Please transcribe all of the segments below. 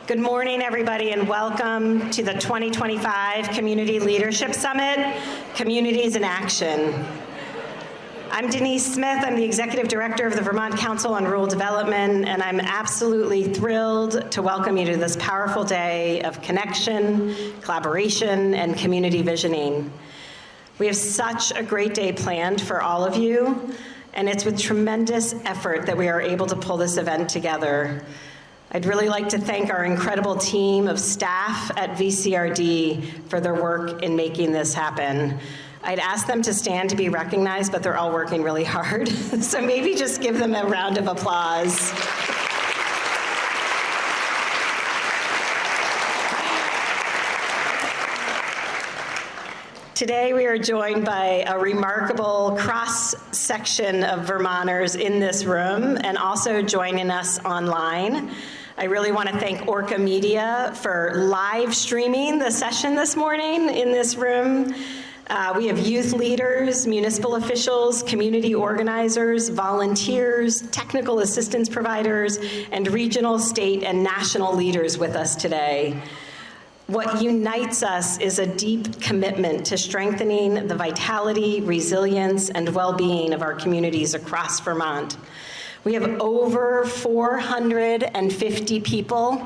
Good morning, everybody, and welcome to the 2025 Community Leadership Summit, Communities in Action. I'm Denise Smith. I'm the Executive Director of the Vermont Council on Rural Development, and I'm absolutely thrilled to welcome you to this powerful day of connection, collaboration, and community visioning. We have such a great day planned for all of you, and it's with tremendous effort that we are able to pull this event together. I'd really like to thank our incredible team of staff at VCRD for their work in making this happen. I'd ask them to stand to be recognized, but they're all working really hard. So maybe just give them a round of applause. Today we are joined by a remarkable cross-section of Vermonters in this room and also joining us online. I really want to thank Orca Media for live streaming the session this morning in this room. We have youth leaders, municipal officials, community organizers, volunteers, technical assistance providers, and regional, state, and national leaders with us today. What unites us is a deep commitment to strengthening the vitality, resilience, and well-being of our communities across Vermont. We have over 450 people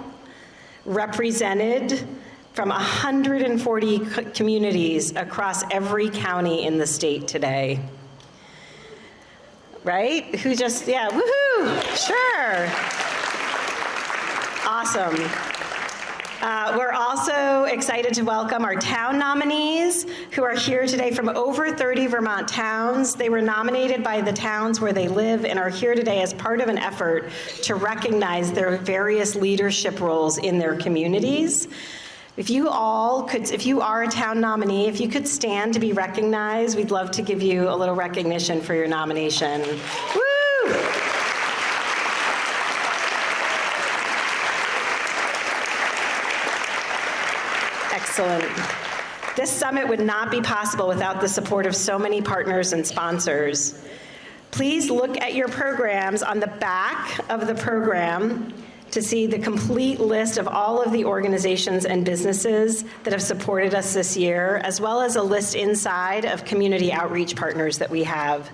represented from 140 communities across every county in the state today. Right? Yeah, woohoo, sure. Awesome. We're also excited to welcome our town nominees who are here today from over 30 Vermont towns. They were nominated by the towns where they live and are here today as part of an effort to recognize their various leadership roles in their communities. If you are a town nominee, if you could stand to be recognized, we'd love to give you a little recognition for your nomination. Woo! Excellent. This summit would not be possible without the support of so many partners and sponsors. Please look at your programs on the back of the program to see the complete list of all of the organizations and businesses that have supported us this year, as well as a list inside of community outreach partners that we have.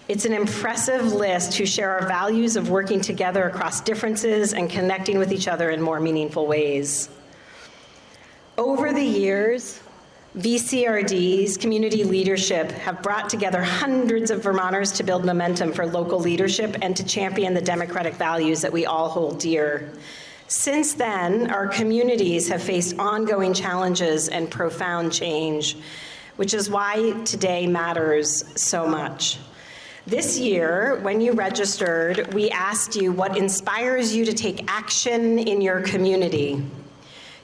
It's an impressive list who share our values of working together across differences and connecting with each other in more meaningful ways. Over the years, VCRD's community leadership have brought together hundreds of Vermonters to build momentum for local leadership and to champion the democratic values that we all hold dear. Since then, our communities have faced ongoing challenges and profound change, which is why today matters so much. This year, when you registered, we asked you what inspires you to take action in your community.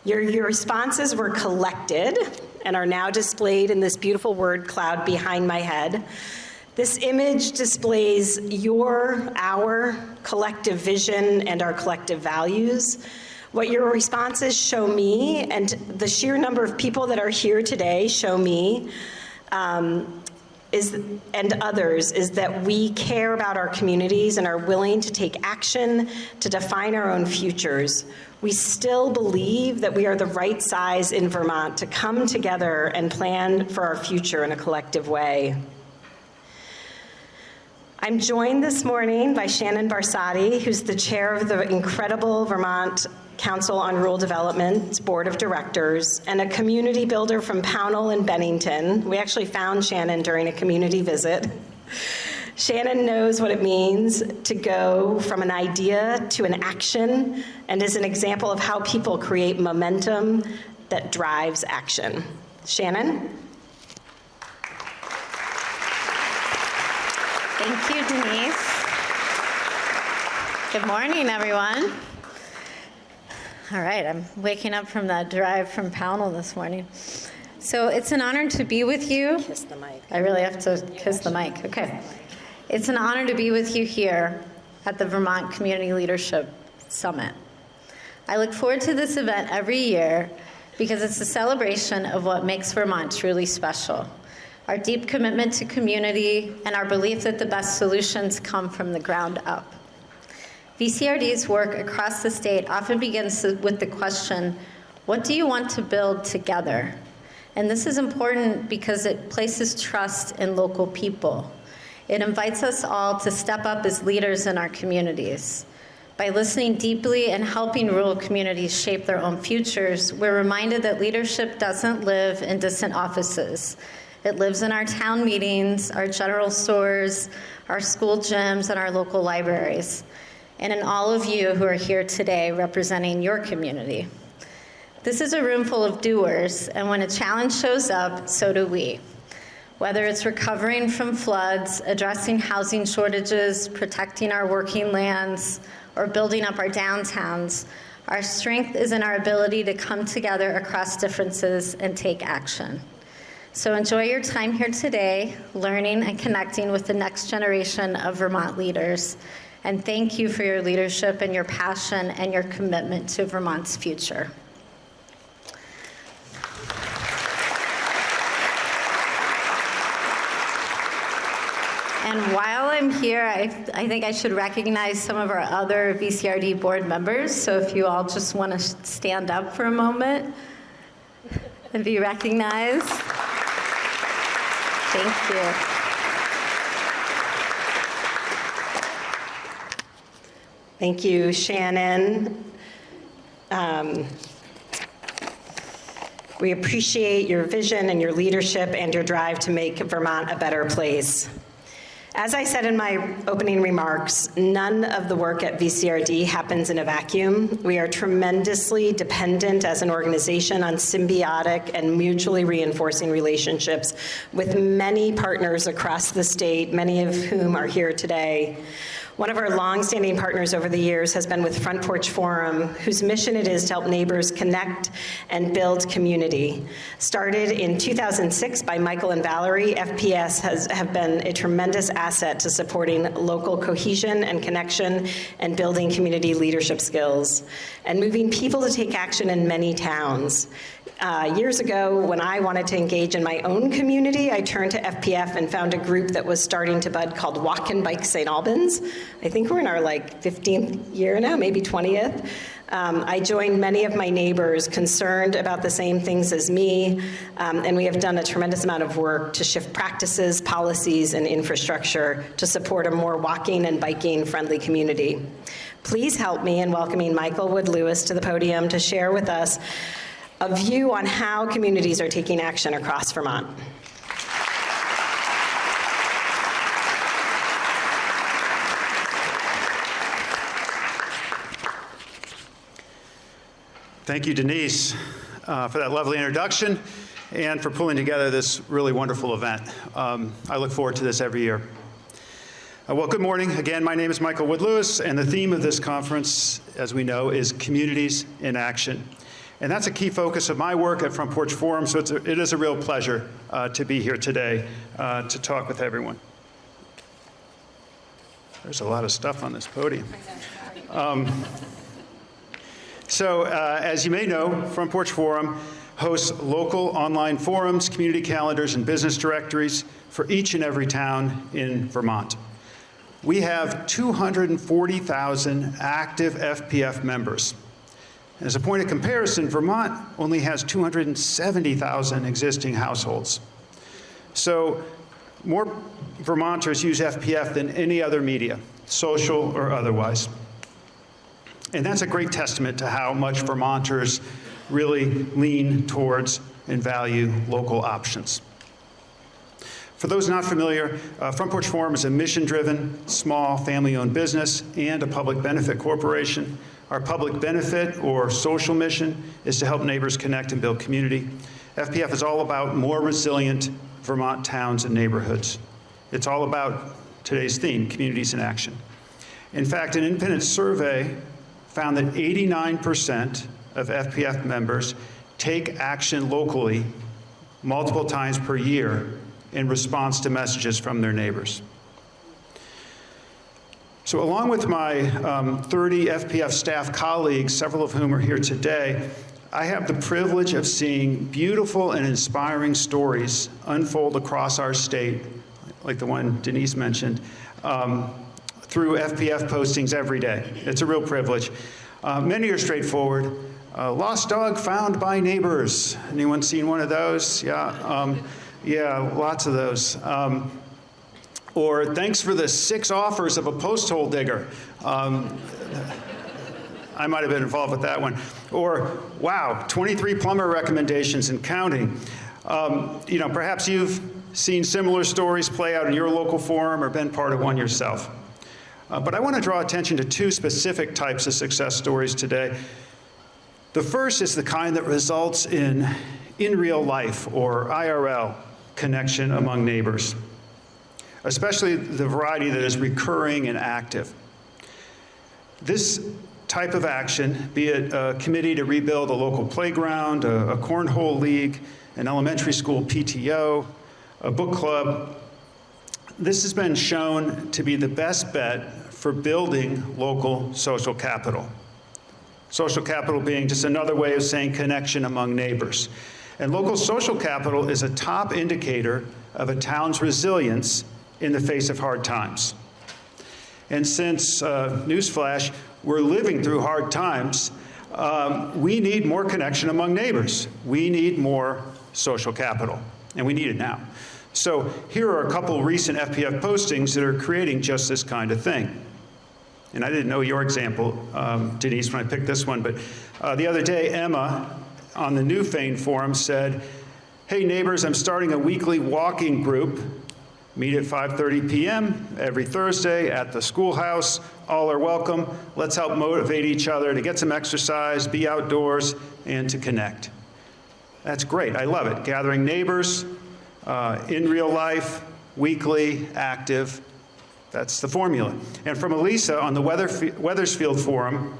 Your responses were collected and are now displayed in this beautiful word cloud behind my head. This image displays our collective vision and our collective values. What your responses show me, and the sheer number of people that are here today show me, and others, is that we care about our communities and are willing to take action to define our own futures. We still believe that we are the right size in Vermont to come together and plan for our future in a collective way. I'm joined this morning by Shannon Barsotti, who's the chair of the incredible Vermont Council on Rural Development's Board of Directors, and a community builder from Pownell and Bennington. We actually found Shannon during a community visit. Shannon knows what it means to go from an idea to an action and is an example of how people create momentum that drives action. Shannon? Thank you, Denise. Good morning, everyone. All right, I'm waking up from that drive from Pownell this morning. So it's an honor to be with you. Kiss the mic. I really have to kiss the mic. Okay. It's an honor to be with you here at the Vermont Community Leadership Summit. I look forward to this event every year because it's a celebration of what makes Vermont truly special. Our deep commitment to community and our belief that the best solutions come from the ground up. VCRD's work across the state often begins with the question, what do you want to build together? And this is important because it places trust in local people. It invites us all to step up as leaders in our communities. By listening deeply and helping rural communities shape their own futures, we're reminded that leadership doesn't live in distant offices. It lives in our town meetings, our general stores, our school gyms, and our local libraries, and in all of you who are here today representing your community. This is a room full of doers, and when a challenge shows up, so do we. Whether it's recovering from floods, addressing housing shortages, protecting our working lands, or building up our downtowns, our strength is in our ability to come together across differences and take action. So enjoy your time here today, learning and connecting with the next generation of Vermont leaders. And thank you for your leadership and your passion and your commitment to Vermont's future. And while I'm here, I think I should recognize some of our other VCRD board members. So if you all just want to stand up for a moment and be recognized. Thank you. Thank you, Shannon. We appreciate your vision and your leadership and your drive to make Vermont a better place. As I said in my opening remarks, none of the work at VCRD happens in a vacuum. We are tremendously dependent as an organization on symbiotic and mutually reinforcing relationships with many partners across the state, many of whom are here today. One of our longstanding partners over the years has been with Front Porch Forum, whose mission it is to help neighbors connect and build community. Started in 2006 by Michael and Valerie, FPS have been a tremendous asset to supporting local cohesion and connection and building community leadership skills, and moving people to take action in many towns. Years ago, when I wanted to engage in my own community, I turned to FPF and found a group that was starting to bud called Walk and Bike St. Albans. I think we're in our 15th year now, maybe 20th. I joined many of my neighbors concerned about the same things as me, and we have done a tremendous amount of work to shift practices, policies, and infrastructure to support a more walking and biking friendly community. Please help me in welcoming Michael Wood-Lewis to the podium to share with us a view on how communities are taking action across Vermont. Thank you, Denise, for that lovely introduction and for pulling together this really wonderful event. I look forward to this every year. Well, good morning. Again, my name is Michael Wood-Lewis, and the theme of this conference, as we know, is Communities in Action. And that's a key focus of my work at Front Porch Forum, so it is a real pleasure to be here today to talk with everyone. There's a lot of stuff on this podium. As you may know, Front Porch Forum hosts local online forums, community calendars, and business directories for each and every town in Vermont. We have 240,000 active FPF members. As a point of comparison, Vermont only has 270,000 existing households. So more Vermonters use FPF than any other media, social or otherwise. And that's a great testament to how much Vermonters really lean towards and value local options. For those not familiar, Front Porch Forum is a mission-driven, small, family-owned business and a public benefit corporation. Our public benefit or social mission is to help neighbors connect and build community. FPF is all about more resilient Vermont towns and neighborhoods. It's all about today's theme, communities in action. In fact, an independent survey found that 89% of FPF members take action locally multiple times per year in response to messages from their neighbors. So along with my 30 FPF staff colleagues, several of whom are here today, I have the privilege of seeing beautiful and inspiring stories unfold across our state, like the one Denise mentioned, through FPF postings every day. It's a real privilege. Many are straightforward. Lost dog found by neighbors. Anyone seen one of those? Yeah, lots of those. Or thanks for the 6 offers of a post hole digger. I might have been involved with that one. Or, wow, 23 plumber recommendations and counting. Perhaps you've seen similar stories play out in your local forum or been part of one yourself. But I want to draw attention to 2 specific types of success stories today. The first is the kind that results in real life, or IRL, connection among neighbors, especially the variety that is recurring and active. This type of action, be it a committee to rebuild a local playground, a cornhole league, an elementary school PTO, a book club, this has been shown to be the best bet for building local social capital. Social capital being just another way of saying connection among neighbors. And local social capital is a top indicator of a town's resilience in the face of hard times. And since, newsflash, we're living through hard times, we need more connection among neighbors. We need more social capital, and we need it now. So here are a couple recent FPF postings that are creating just this kind of thing. And I didn't know your example, Denise, when I picked this one, but the other day, Emma on the Newfane forum said, "Hey neighbors, I'm starting a weekly walking group. Meet at 5:30 p.m. every Thursday at the schoolhouse. All are welcome. Let's help motivate each other to get some exercise, be outdoors, and to connect." That's great. I love it. Gathering neighbors in real life, weekly, active. That's the formula. And from Elisa on the Weathersfield forum,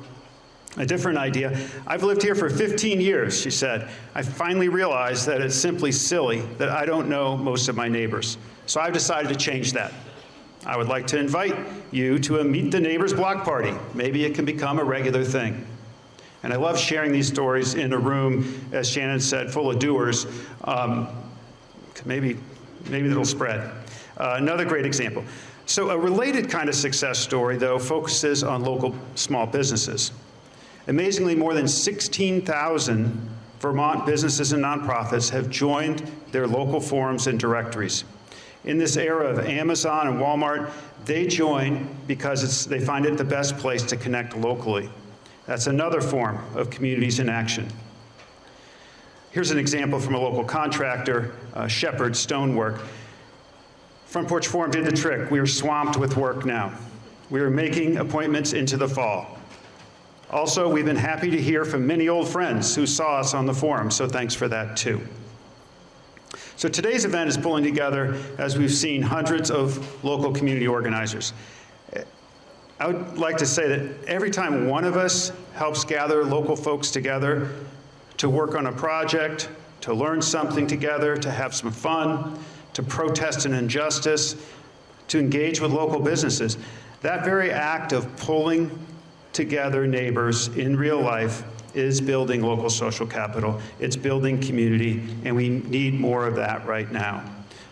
a different idea. "I've lived here for 15 years, she said. I finally realized that it's simply silly that I don't know most of my neighbors. So I've decided to change that. I would like to invite you to a Meet the Neighbors block party. Maybe it can become a regular thing." And I love sharing these stories in a room, as Shannon said, full of doers. Maybe it'll spread. Another great example. So a related kind of success story, though, focuses on local small businesses. Amazingly, more than 16,000 Vermont businesses and nonprofits have joined their local forums and directories. In this era of Amazon and Walmart, they join because they find it the best place to connect locally. That's another form of communities in action. Here's an example from a local contractor, Shepherd Stonework. Front Porch Forum did the trick. We are swamped with work now. We are making appointments into the fall. Also, we've been happy to hear from many old friends who saw us on the forum, so thanks for that too. So today's event is pulling together, as we've seen, hundreds of local community organizers. I would like to say that every time one of us helps gather local folks together to work on a project, to learn something together, to have some fun, to protest an injustice, to engage with local businesses, that very act of pulling together neighbors in real life is building local social capital. It's building community, and we need more of that right now.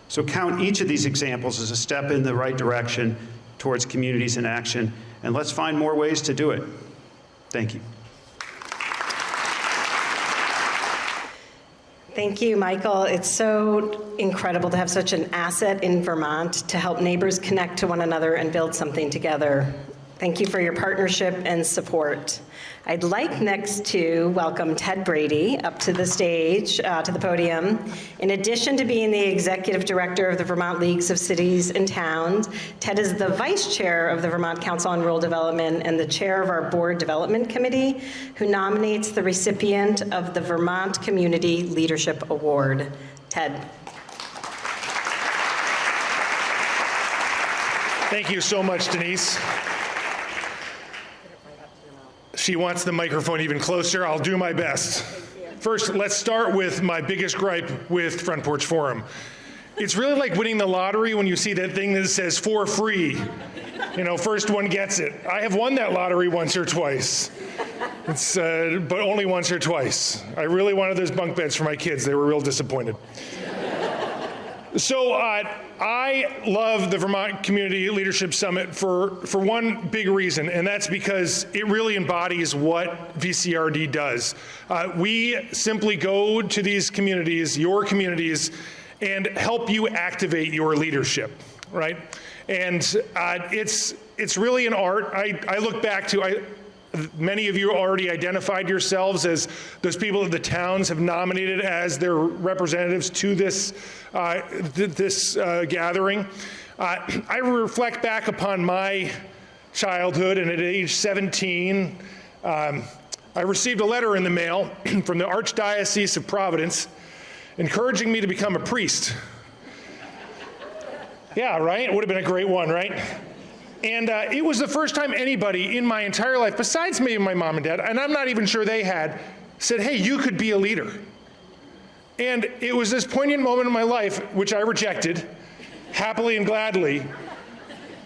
So count each of these examples as a step in the right direction towards communities in action, and let's find more ways to do it. Thank you. Thank you, Michael. It's so incredible to have such an asset in Vermont to help neighbors connect to one another and build something together. Thank you for your partnership and support. I'd like next to welcome Ted Brady up to the stage, to the podium. In addition to being the executive director of the Vermont Leagues of Cities and Towns, Ted is the vice chair of the Vermont Council on Rural Development and the chair of our Board Development Committee, who nominates the recipient of the Vermont Community Leadership Award. Ted. Thank you so much, Denise. She wants the microphone even closer. I'll do my best. First, let's start with my biggest gripe with Front Porch Forum. It's really like winning the lottery when you see that thing that says for free. You know, first one gets it. I have won that lottery once or twice. But only once or twice. I really wanted those bunk beds for my kids. They were real disappointed. So I love the Vermont Community Leadership Summit for one big reason, and that's because it really embodies what VCRD does. We simply go to these communities, your communities, and help you activate your leadership, right? And it's really an art. I look back to, many of you already identified yourselves as those people that the towns have nominated as their representatives to this gathering. I reflect back upon my childhood, and at age 17, I received a letter in the mail from the Archdiocese of Providence encouraging me to become a priest. Yeah, right? It would have been a great one, right? And it was the first time anybody in my entire life, besides maybe my mom and dad, and I'm not even sure they had, said, hey, you could be a leader. And it was this poignant moment in my life, which I rejected, happily and gladly,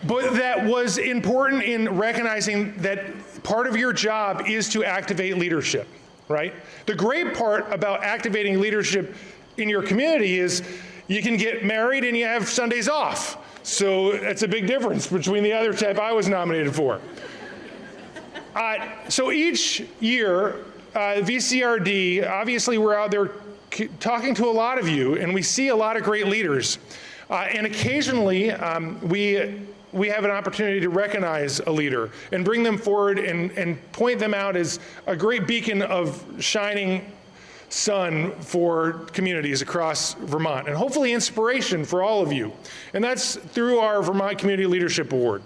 but that was important in recognizing that part of your job is to activate leadership, right? The great part about activating leadership in your community is you can get married and you have Sundays off. So it's a big difference between the other type I was nominated for. So each year, VCRD, obviously we're out there talking to a lot of you, and we see a lot of great leaders. And occasionally, we have an opportunity to recognize a leader and bring them forward and point them out as a great beacon of shining sun for communities across Vermont, and hopefully inspiration for all of you. And that's through our Vermont Community Leadership Award.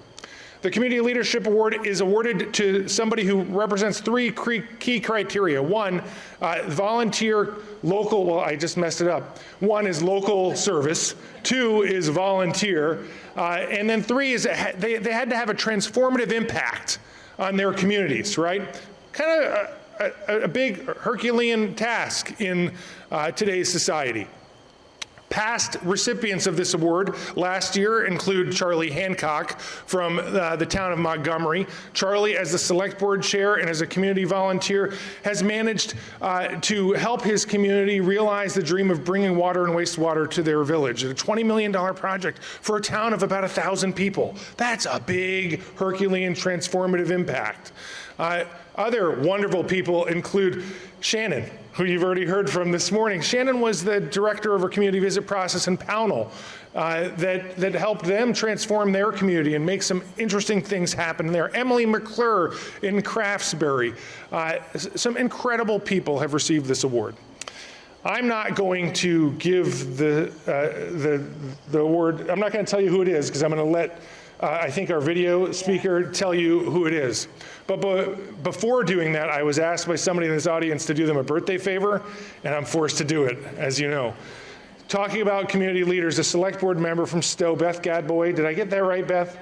The Community Leadership Award is awarded to somebody who represents three key criteria. One, volunteer local, well, I just messed it up. One is local service. Two is volunteer. And then three is they had to have a transformative impact on their communities, right? Kind of a big Herculean task in today's society. Past recipients of this award last year include Charlie Hancock from the town of Montgomery. Charlie, as the select board chair and as a community volunteer, has managed to help his community realize the dream of bringing water and wastewater to their village. A $20 million project for a town of about 1,000 people. That's a big Herculean transformative impact. Other wonderful people include Shannon, who you've already heard from this morning. Shannon was the director of our community visit process in Pownell that helped them transform their community and make some interesting things happen there. Emily McClure in Craftsbury. Some incredible people have received this award. I'm not going to give the award, I'm not going to tell you who it is, because I'm going to let I think our video speaker tell you who it is. But before doing that, I was asked by somebody in this audience to do them a birthday favor, and I'm forced to do it, as you know. Talking about community leaders, a select board member from Stowe, Beth Gadboy. Did I get that right, Beth?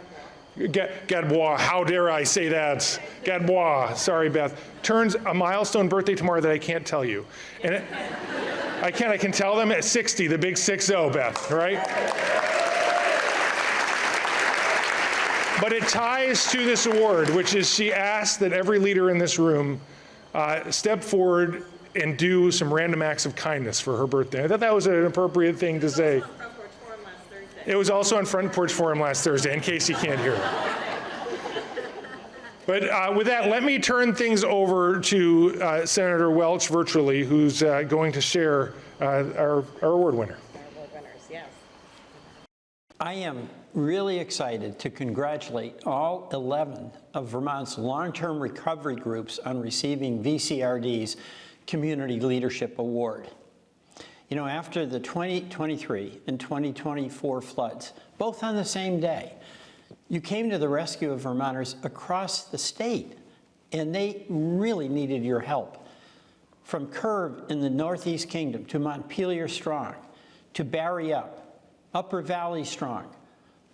Gadbois, how dare I say that? Gadbois, sorry, Beth. Turns a milestone birthday tomorrow that I can't tell you. And I can tell them at 60, the big 6-0, Beth, right? But it ties to this award, which is she asked that every leader in this room step forward and do some random acts of kindness for her birthday. I thought that was an appropriate thing to say. It was also on Front Porch Forum last Thursday, in case you can't hear it. But with that, let me turn things over to Senator Welch virtually, who's going to share our award winner. I am really excited to congratulate all 11 of Vermont's long-term recovery groups on receiving VCRD's Community Leadership Award. You know, after the 2023 and 2024 floods, both on the same day, you came to the rescue of Vermonters across the state, and they really needed your help. From Curve in the Northeast Kingdom to Montpelier Strong, to Barry Up, Upper Valley Strong,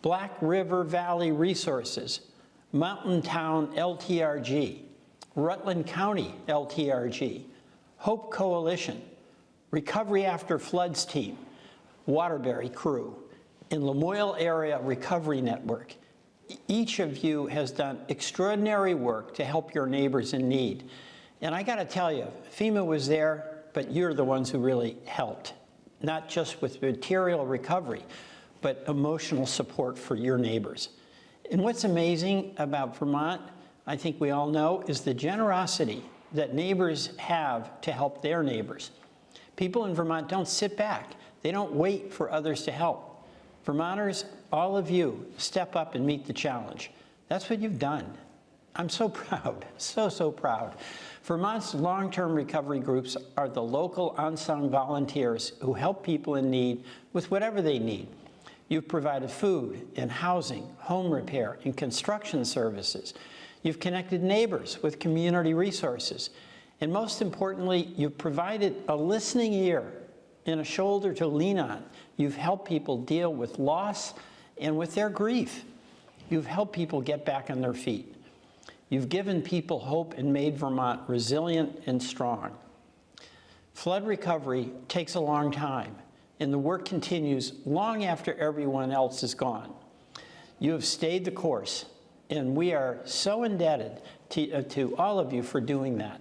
Black River Valley Resources, Mountain Town LTRG, Rutland County LTRG, Hope Coalition, Recovery After Floods Team, Waterbury Crew, and Lamoille Area Recovery Network. Each of you has done extraordinary work to help your neighbors in need. And I gotta tell you, FEMA was there, but you're the ones who really helped, not just with material recovery, but emotional support for your neighbors. And what's amazing about Vermont, I think we all know, is the generosity that neighbors have to help their neighbors. People in Vermont don't sit back. They don't wait for others to help. Vermonters, all of you, step up and meet the challenge. That's what you've done. I'm so proud, so proud. Vermont's long-term recovery groups are the local unsung volunteers who help people in need with whatever they need. You've provided food and housing, home repair, and construction services. You've connected neighbors with community resources. And most importantly, you've provided a listening ear and a shoulder to lean on. You've helped people deal with loss and with their grief. You've helped people get back on their feet. You've given people hope and made Vermont resilient and strong. Flood recovery takes a long time, and the work continues long after everyone else is gone. You have stayed the course, and we are so indebted to all of you for doing that.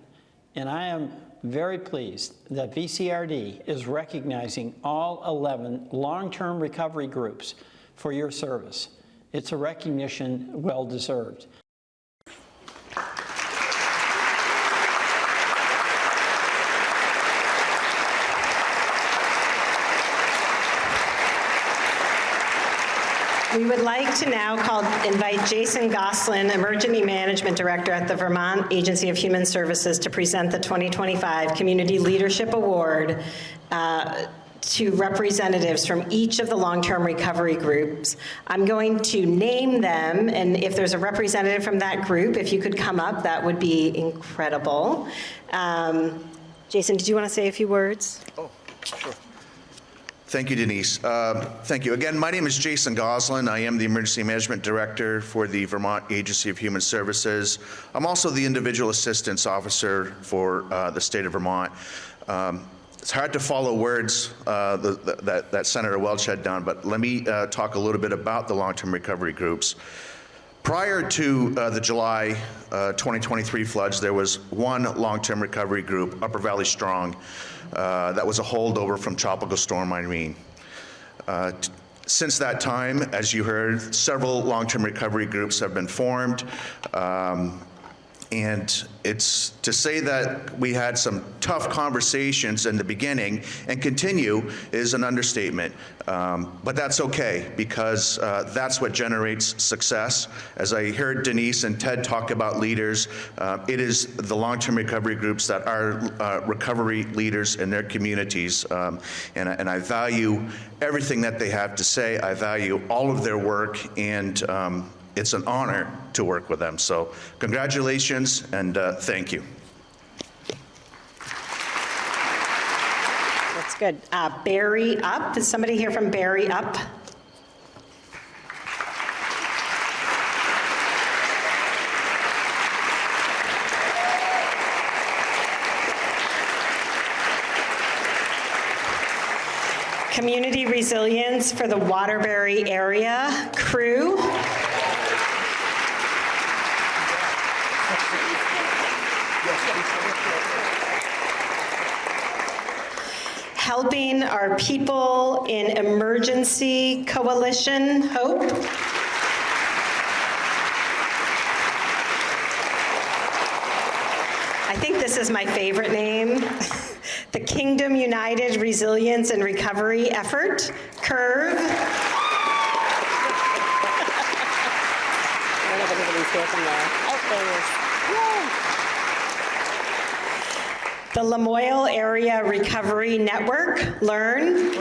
And I am very pleased that VCRD is recognizing all 11 long-term recovery groups for your service. It's a recognition well-deserved. We would like to now invite Jason Goslin, Emergency Management Director at the Vermont Agency of Human Services, to present the 2025 Community Leadership Award to representatives from each of the long-term recovery groups. I'm going to name them, and if there's a representative from that group, if you could come up, that would be incredible. Jason, did you want to say a few words? Oh, sure. Thank you, Denise. Thank you. Again, my name is Jason Goslin. I am the Emergency Management Director for the Vermont Agency of Human Services. I'm also the Individual Assistance Officer for the state of Vermont. It's hard to follow words that Senator Welch had done, but let me talk a little bit about the long-term recovery groups. Prior to the July 2023 floods, there was one long-term recovery group, Upper Valley Strong, that was a holdover from Tropical Storm Irene. Since that time, as you heard, several long-term recovery groups have been formed. And it's to say that we had some tough conversations in the beginning and continue is an understatement. But that's okay, because that's what generates success. As I heard Denise and Ted talk about leaders, it is the long-term recovery groups that are recovery leaders in their communities. And I value everything that they have to say. I value all of their work, and it's an honor to work with them. So congratulations and thank you. That's good. Barry Up. Is somebody here from Barry Up? Community Resilience for the Waterbury area crew. Helping Our People in Emergency Coalition, HOPE. I think this is my favorite name. The Kingdom United Resilience and Recovery Effort, CURVE. I don't know if anybody's here from there. Oh, there it is. The Lamoille Area Recovery Network, LEARN.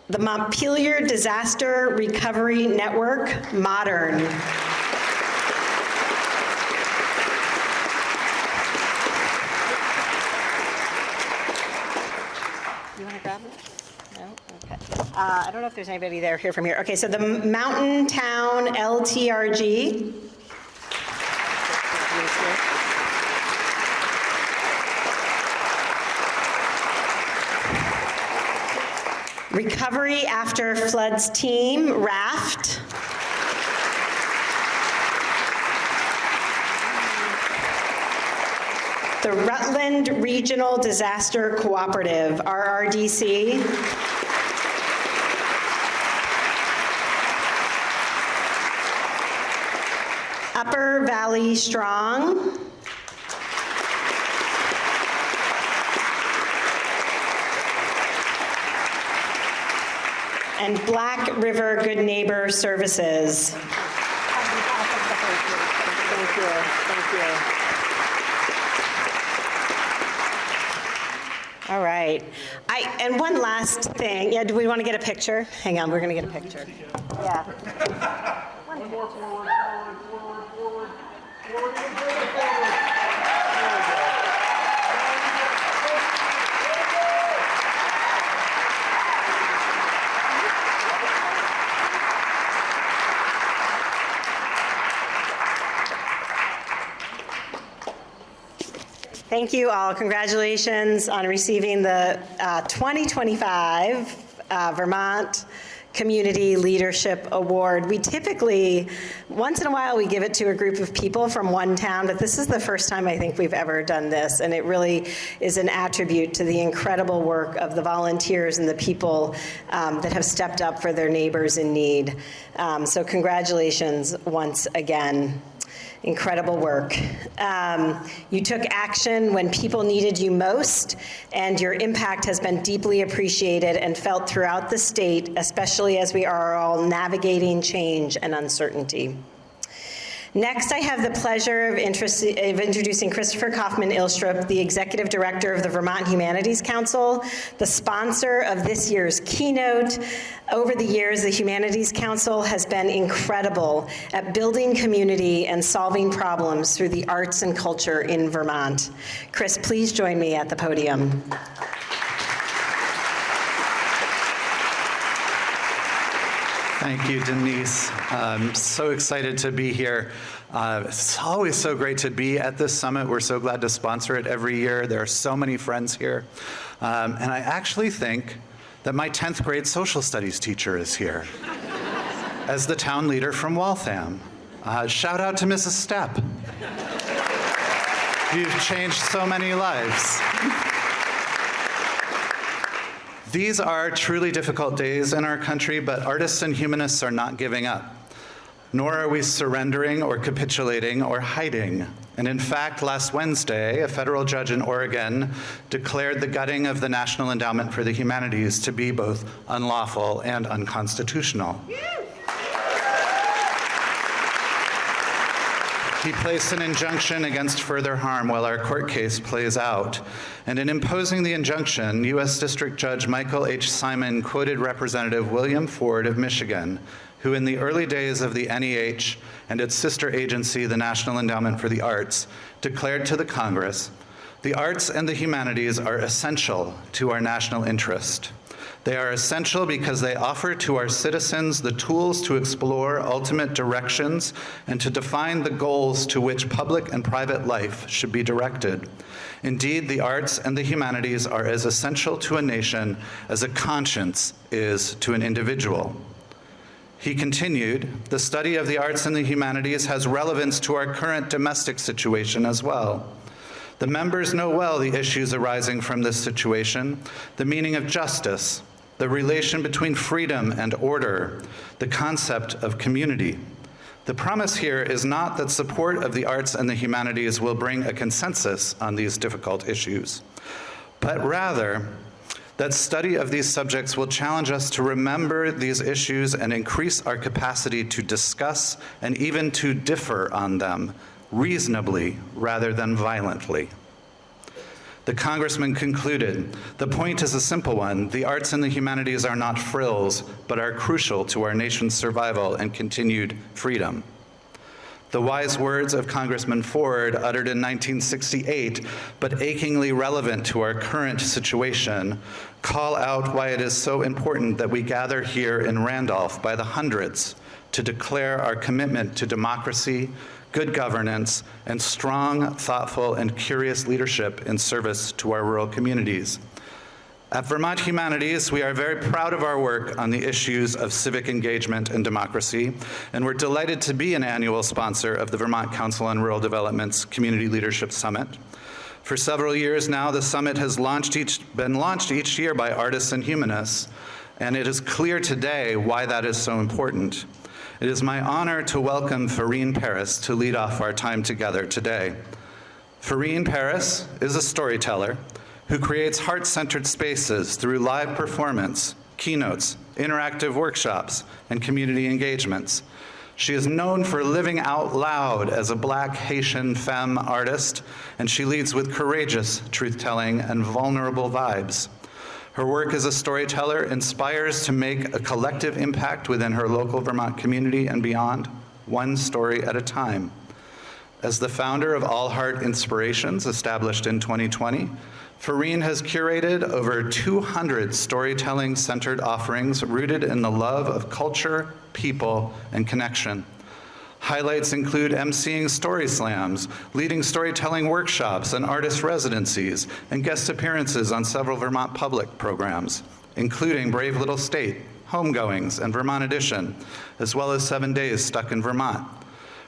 The Montpelier Disaster Recovery Network, MODERN. You want to grab it? No? Okay. I don't know if there's anybody there here from here. Okay, so the Mountain Town LTRG. Recovery After Floods Team, RAFT. the Rutland Regional Disaster Cooperative, RRDC. Upper Valley Strong. And Black River Good Neighbor Services. Thank you. Thank you. All right. And one last thing. Yeah, do we want to get a picture? Hang on, we're going to get a picture. Yeah. One more forward. Thank you all. Congratulations on receiving the 2025 Vermont Community Leadership Award. We typically, once in a while, we give it to a group of people from one town, but this is the first time I think we've ever done this, and it really is an attribute to the incredible work of the volunteers and the people that have stepped up for their neighbors in need. So congratulations once again. Incredible work. You took action when people needed you most, and your impact has been deeply appreciated and felt throughout the state, especially as we are all navigating change and uncertainty. Next, I have the pleasure of introducing Christopher Kaufman-Ilstrup, the Executive Director of the Vermont Humanities Council, the sponsor of this year's keynote. Over the years, the Humanities Council has been incredible at building community and solving problems through the arts and culture in Vermont. Chris, please join me at the podium. Thank you, Denise. I'm so excited to be here. It's always so great to be at this summit. We're so glad to sponsor it every year. There are so many friends here. And I actually think that my 10th grade social studies teacher is here as the town leader from Waltham. Shout out to Mrs. Stepp. You've changed so many lives. These are truly difficult days in our country, but artists and humanists are not giving up. Nor are we surrendering or capitulating or hiding. And in fact, last Wednesday, a federal judge in Oregon declared the gutting of the National Endowment for the Humanities to be both unlawful and unconstitutional. He placed an injunction against further harm while our court case plays out. And in imposing the injunction, U.S. District Judge Michael H. Simon quoted Representative William Ford of Michigan, who in the early days of the NEH and its sister agency, the National Endowment for the Arts, declared to the Congress, "The arts and the humanities are essential to our national interest. They are essential because they offer to our citizens the tools to explore ultimate directions and to define the goals to which public and private life should be directed. Indeed, the arts and the humanities are as essential to a nation as a conscience is to an individual." He continued, "The study of the arts and the humanities has relevance to our current domestic situation as well. The members know well the issues arising from this situation, the meaning of justice, the relation between freedom and order, the concept of community. The promise here is not that support of the arts and the humanities will bring a consensus on these difficult issues, but rather that study of these subjects will challenge us to remember these issues and increase our capacity to discuss and even to differ on them reasonably rather than violently." The congressman concluded, "The point is a simple one. The arts and the humanities are not frills, but are crucial to our nation's survival and continued freedom." The wise words of Congressman Ford, uttered in 1968, but achingly relevant to our current situation, call out why it is so important that we gather here in Randolph by the hundreds to declare our commitment to democracy, good governance, and strong, thoughtful, and curious leadership in service to our rural communities. At Vermont Humanities, we are very proud of our work on the issues of civic engagement and democracy, and we're delighted to be an annual sponsor of the Vermont Council on Rural Development's Community Leadership Summit. For several years now, the summit has been launched each year by artists and humanists, and it is clear today why that is so important. It is my honor to welcome Farine Paris to lead off our time together today. Farine Paris is a storyteller who creates heart-centered spaces through live performance, keynotes, interactive workshops, and community engagements. She is known for living out loud as a Black Haitian femme artist, and she leads with courageous truth-telling and vulnerable vibes. Her work as a storyteller inspires to make a collective impact within her local Vermont community and beyond, one story at a time. As the founder of All Heart Inspirations, established in 2020, Farine has curated over 200 storytelling-centered offerings rooted in the love of culture, people, and connection. Highlights include emceeing story slams, leading storytelling workshops and artist residencies, and guest appearances on several Vermont Public programs, including Brave Little State, Homegoings, and Vermont Edition, as well as 7 Days Stuck in Vermont.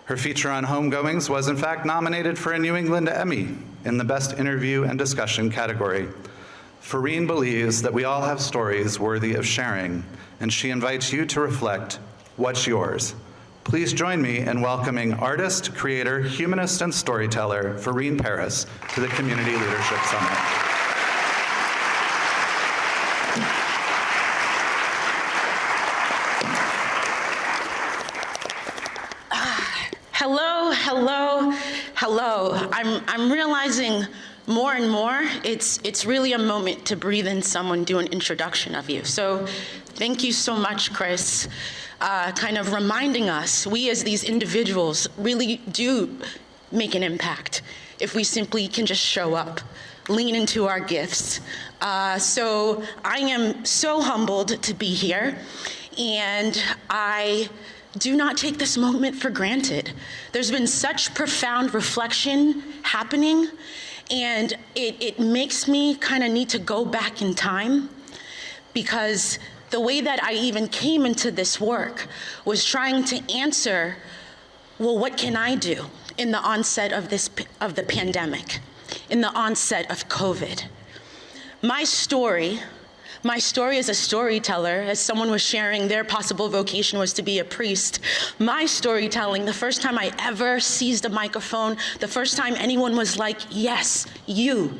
Her feature on Homegoings was in fact nominated for a New England Emmy in the Best Interview and Discussion category. Farine believes that we all have stories worthy of sharing, and she invites you to reflect, what's yours? Please join me in welcoming artist, creator, humanist, and storyteller Farine Paris to the Community Leadership Summit. Hello, hello, hello. I'm realizing more and more it's really a moment to breathe in someone, do an introduction of you. So thank you so much, Chris. Kind of reminding us, we as these individuals really do make an impact if we simply can just show up, lean into our gifts. So I am so humbled to be here, and I do not take this moment for granted. There's been such profound reflection happening, and it makes me kind of need to go back in time, because the way that I even came into this work was trying to answer, well, what can I do in the onset of the pandemic, in the onset of COVID? My story as a storyteller, as someone was sharing their possible vocation was to be a priest, my storytelling, the first time I ever seized a microphone, the first time anyone was like, yes, you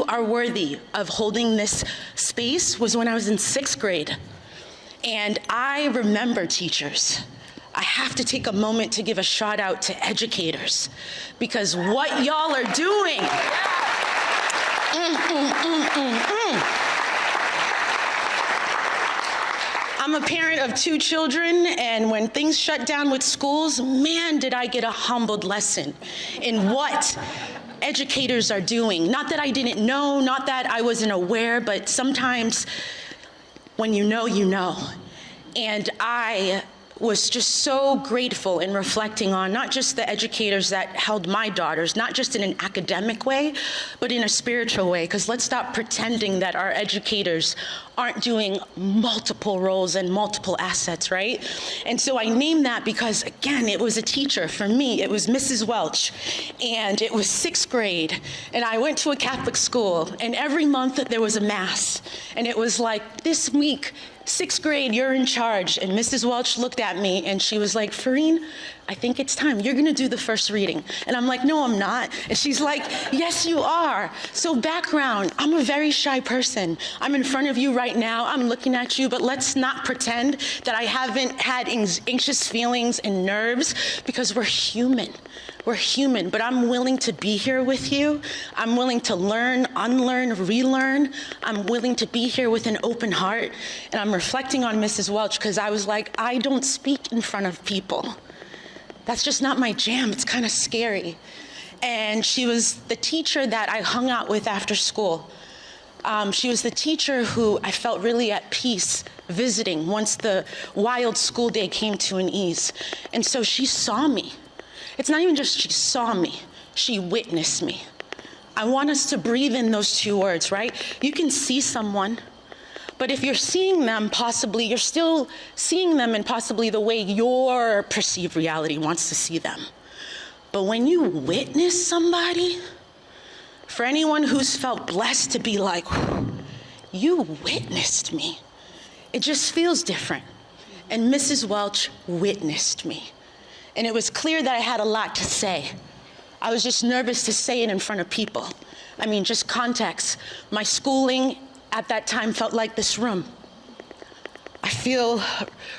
are worthy of holding this space, was when I was in 6th grade. And I remember, teachers, I have to take a moment to give a shout out to educators, because what y'all are doing, I'm a parent of 2 children, and when things shut down with schools, man, did I get a humbled lesson in what educators are doing. Not that I didn't know, not that I wasn't aware, but sometimes when you know, you know. And I was just so grateful in reflecting on not just the educators that held my daughters, not just in an academic way, but in a spiritual way, because let's stop pretending that our educators aren't doing multiple roles and multiple assets, right? And so I named that because, again, it was a teacher. For me, it was Mrs. Welch, and it was 6th grade, and I went to a Catholic school, and every month there was a mass, and it was like, this week, 6th grade, you're in charge. And Mrs. Welch looked at me and she was like, Farine, I think it's time. You're gonna do the first reading. And I'm like, no, I'm not. And she's like, yes, you are. So background, I'm a very shy person. I'm in front of you right now. I'm looking at you, but let's not pretend that I haven't had anxious feelings and nerves, because we're human. We're human, but I'm willing to be here with you. I'm willing to learn, unlearn, relearn. I'm willing to be here with an open heart. And I'm reflecting on Mrs. Welch, because I was like, I don't speak in front of people. That's just not my jam. It's kind of scary. And she was the teacher that I hung out with after school. She was the teacher who I felt really at peace visiting once the wild school day came to an ease. And so she saw me. It's not even just she saw me, she witnessed me. I want us to breathe in those 2 words, right? You can see someone, but if you're seeing them, possibly, you're still seeing them in possibly the way your perceived reality wants to see them. But when you witness somebody, For anyone who's felt blessed to be like, you witnessed me. It just feels different. And Mrs. Welch witnessed me. And it was clear that I had a lot to say. I was just nervous to say it in front of people. I mean, just context. My schooling at that time felt like this room. I feel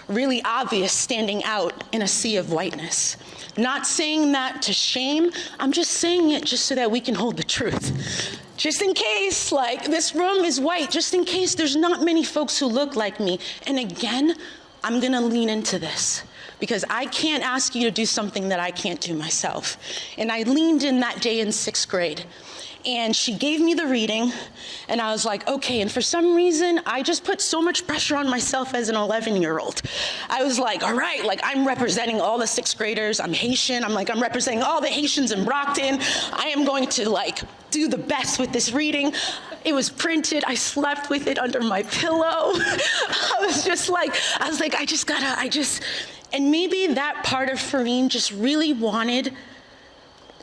really obvious standing out in a sea of whiteness. Not saying that to shame, I'm just saying it just so that we can hold the truth. Just in case, like, this room is white, just in case there's not many folks who look like me. And again, I'm gonna lean into this because I can't ask you to do something that I can't do myself. And I leaned in that day in 6th grade. And she gave me the reading, and I was like, okay, and for some reason, I just put so much pressure on myself as an 11-year-old. I was like, all right, like I'm representing all the 6th graders, I'm Haitian, I'm representing all the Haitians in Brockton, I am going to like do the best with this reading. It was printed, I slept with it under my pillow. I was like, and maybe that part of Farine just really wanted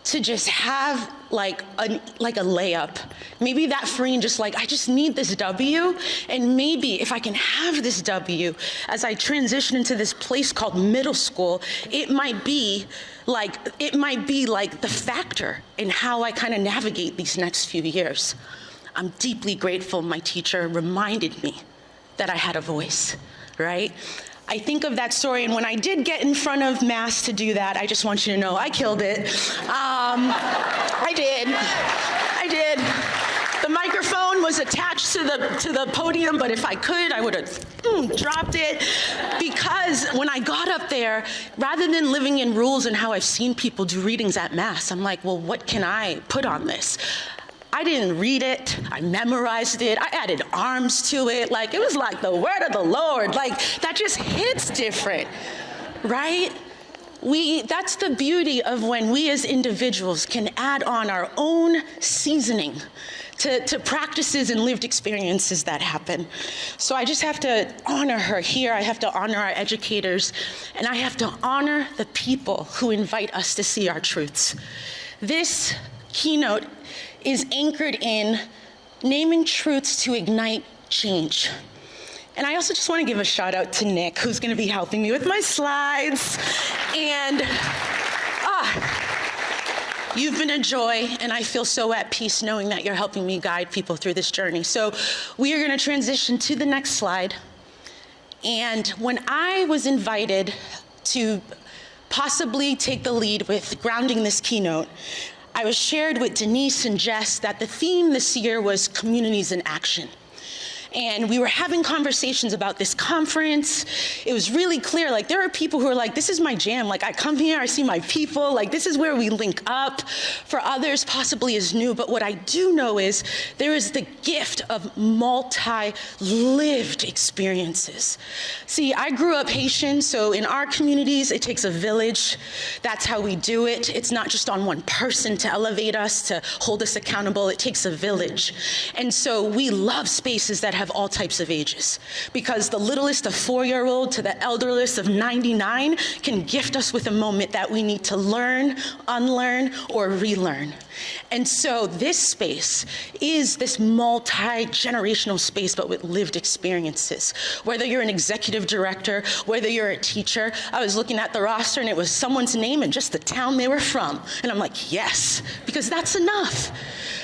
to just have like a layup. Maybe that Farine just like, I just need this W, and maybe if I can have this W as I transition into this place called middle school, it might be like the factor in how I kind of navigate these next few years. I'm deeply grateful my teacher reminded me that I had a voice, right? I think of that story, and when I did get in front of mass to do that, I just want you to know I killed it. I did. The microphone was attached to the podium, but if I could, I would have dropped it. Because when I got up there, rather than living in rules and how I've seen people do readings at mass, I'm like, well, what can I put on this? I didn't read it, I memorized it, I added arms to it, like it was like the word of the Lord, like that just hits different, right? That's the beauty of when we as individuals can add on our own seasoning to practices and lived experiences that happen. So I just have to honor her here, I have to honor our educators, and I have to honor the people who invite us to see our truths. This keynote is anchored in naming truths to ignite change. And I also just want to give a shout out to Nick, who's going to be helping me with my slides. And you've been a joy, and I feel so at peace knowing that you're helping me guide people through this journey. So we are going to transition to the next slide. And when I was invited to possibly take the lead with grounding this keynote, I was shared with Denise and Jess that the theme this year was communities in action. And we were having conversations about this conference. It was really clear, like there are people who are like, this is my jam. Like I come here, I see my people, like this is where we link up. For others, possibly is new, but what I do know is there is the gift of multi-lived experiences. See, I grew up Haitian, so in our communities, it takes a village. That's how we do it. It's not just on one person to elevate us, to hold us accountable. It takes a village. And so we love spaces that have all types of ages, because the littlest of 4-year-old to the elderliest of 99 can gift us with a moment that we need to learn, unlearn, or relearn. And so this space is this multi-generational space, but with lived experiences. Whether you're an executive director, whether you're a teacher, I was looking at the roster and it was someone's name and just the town they were from. And I'm like, yes, because that's enough.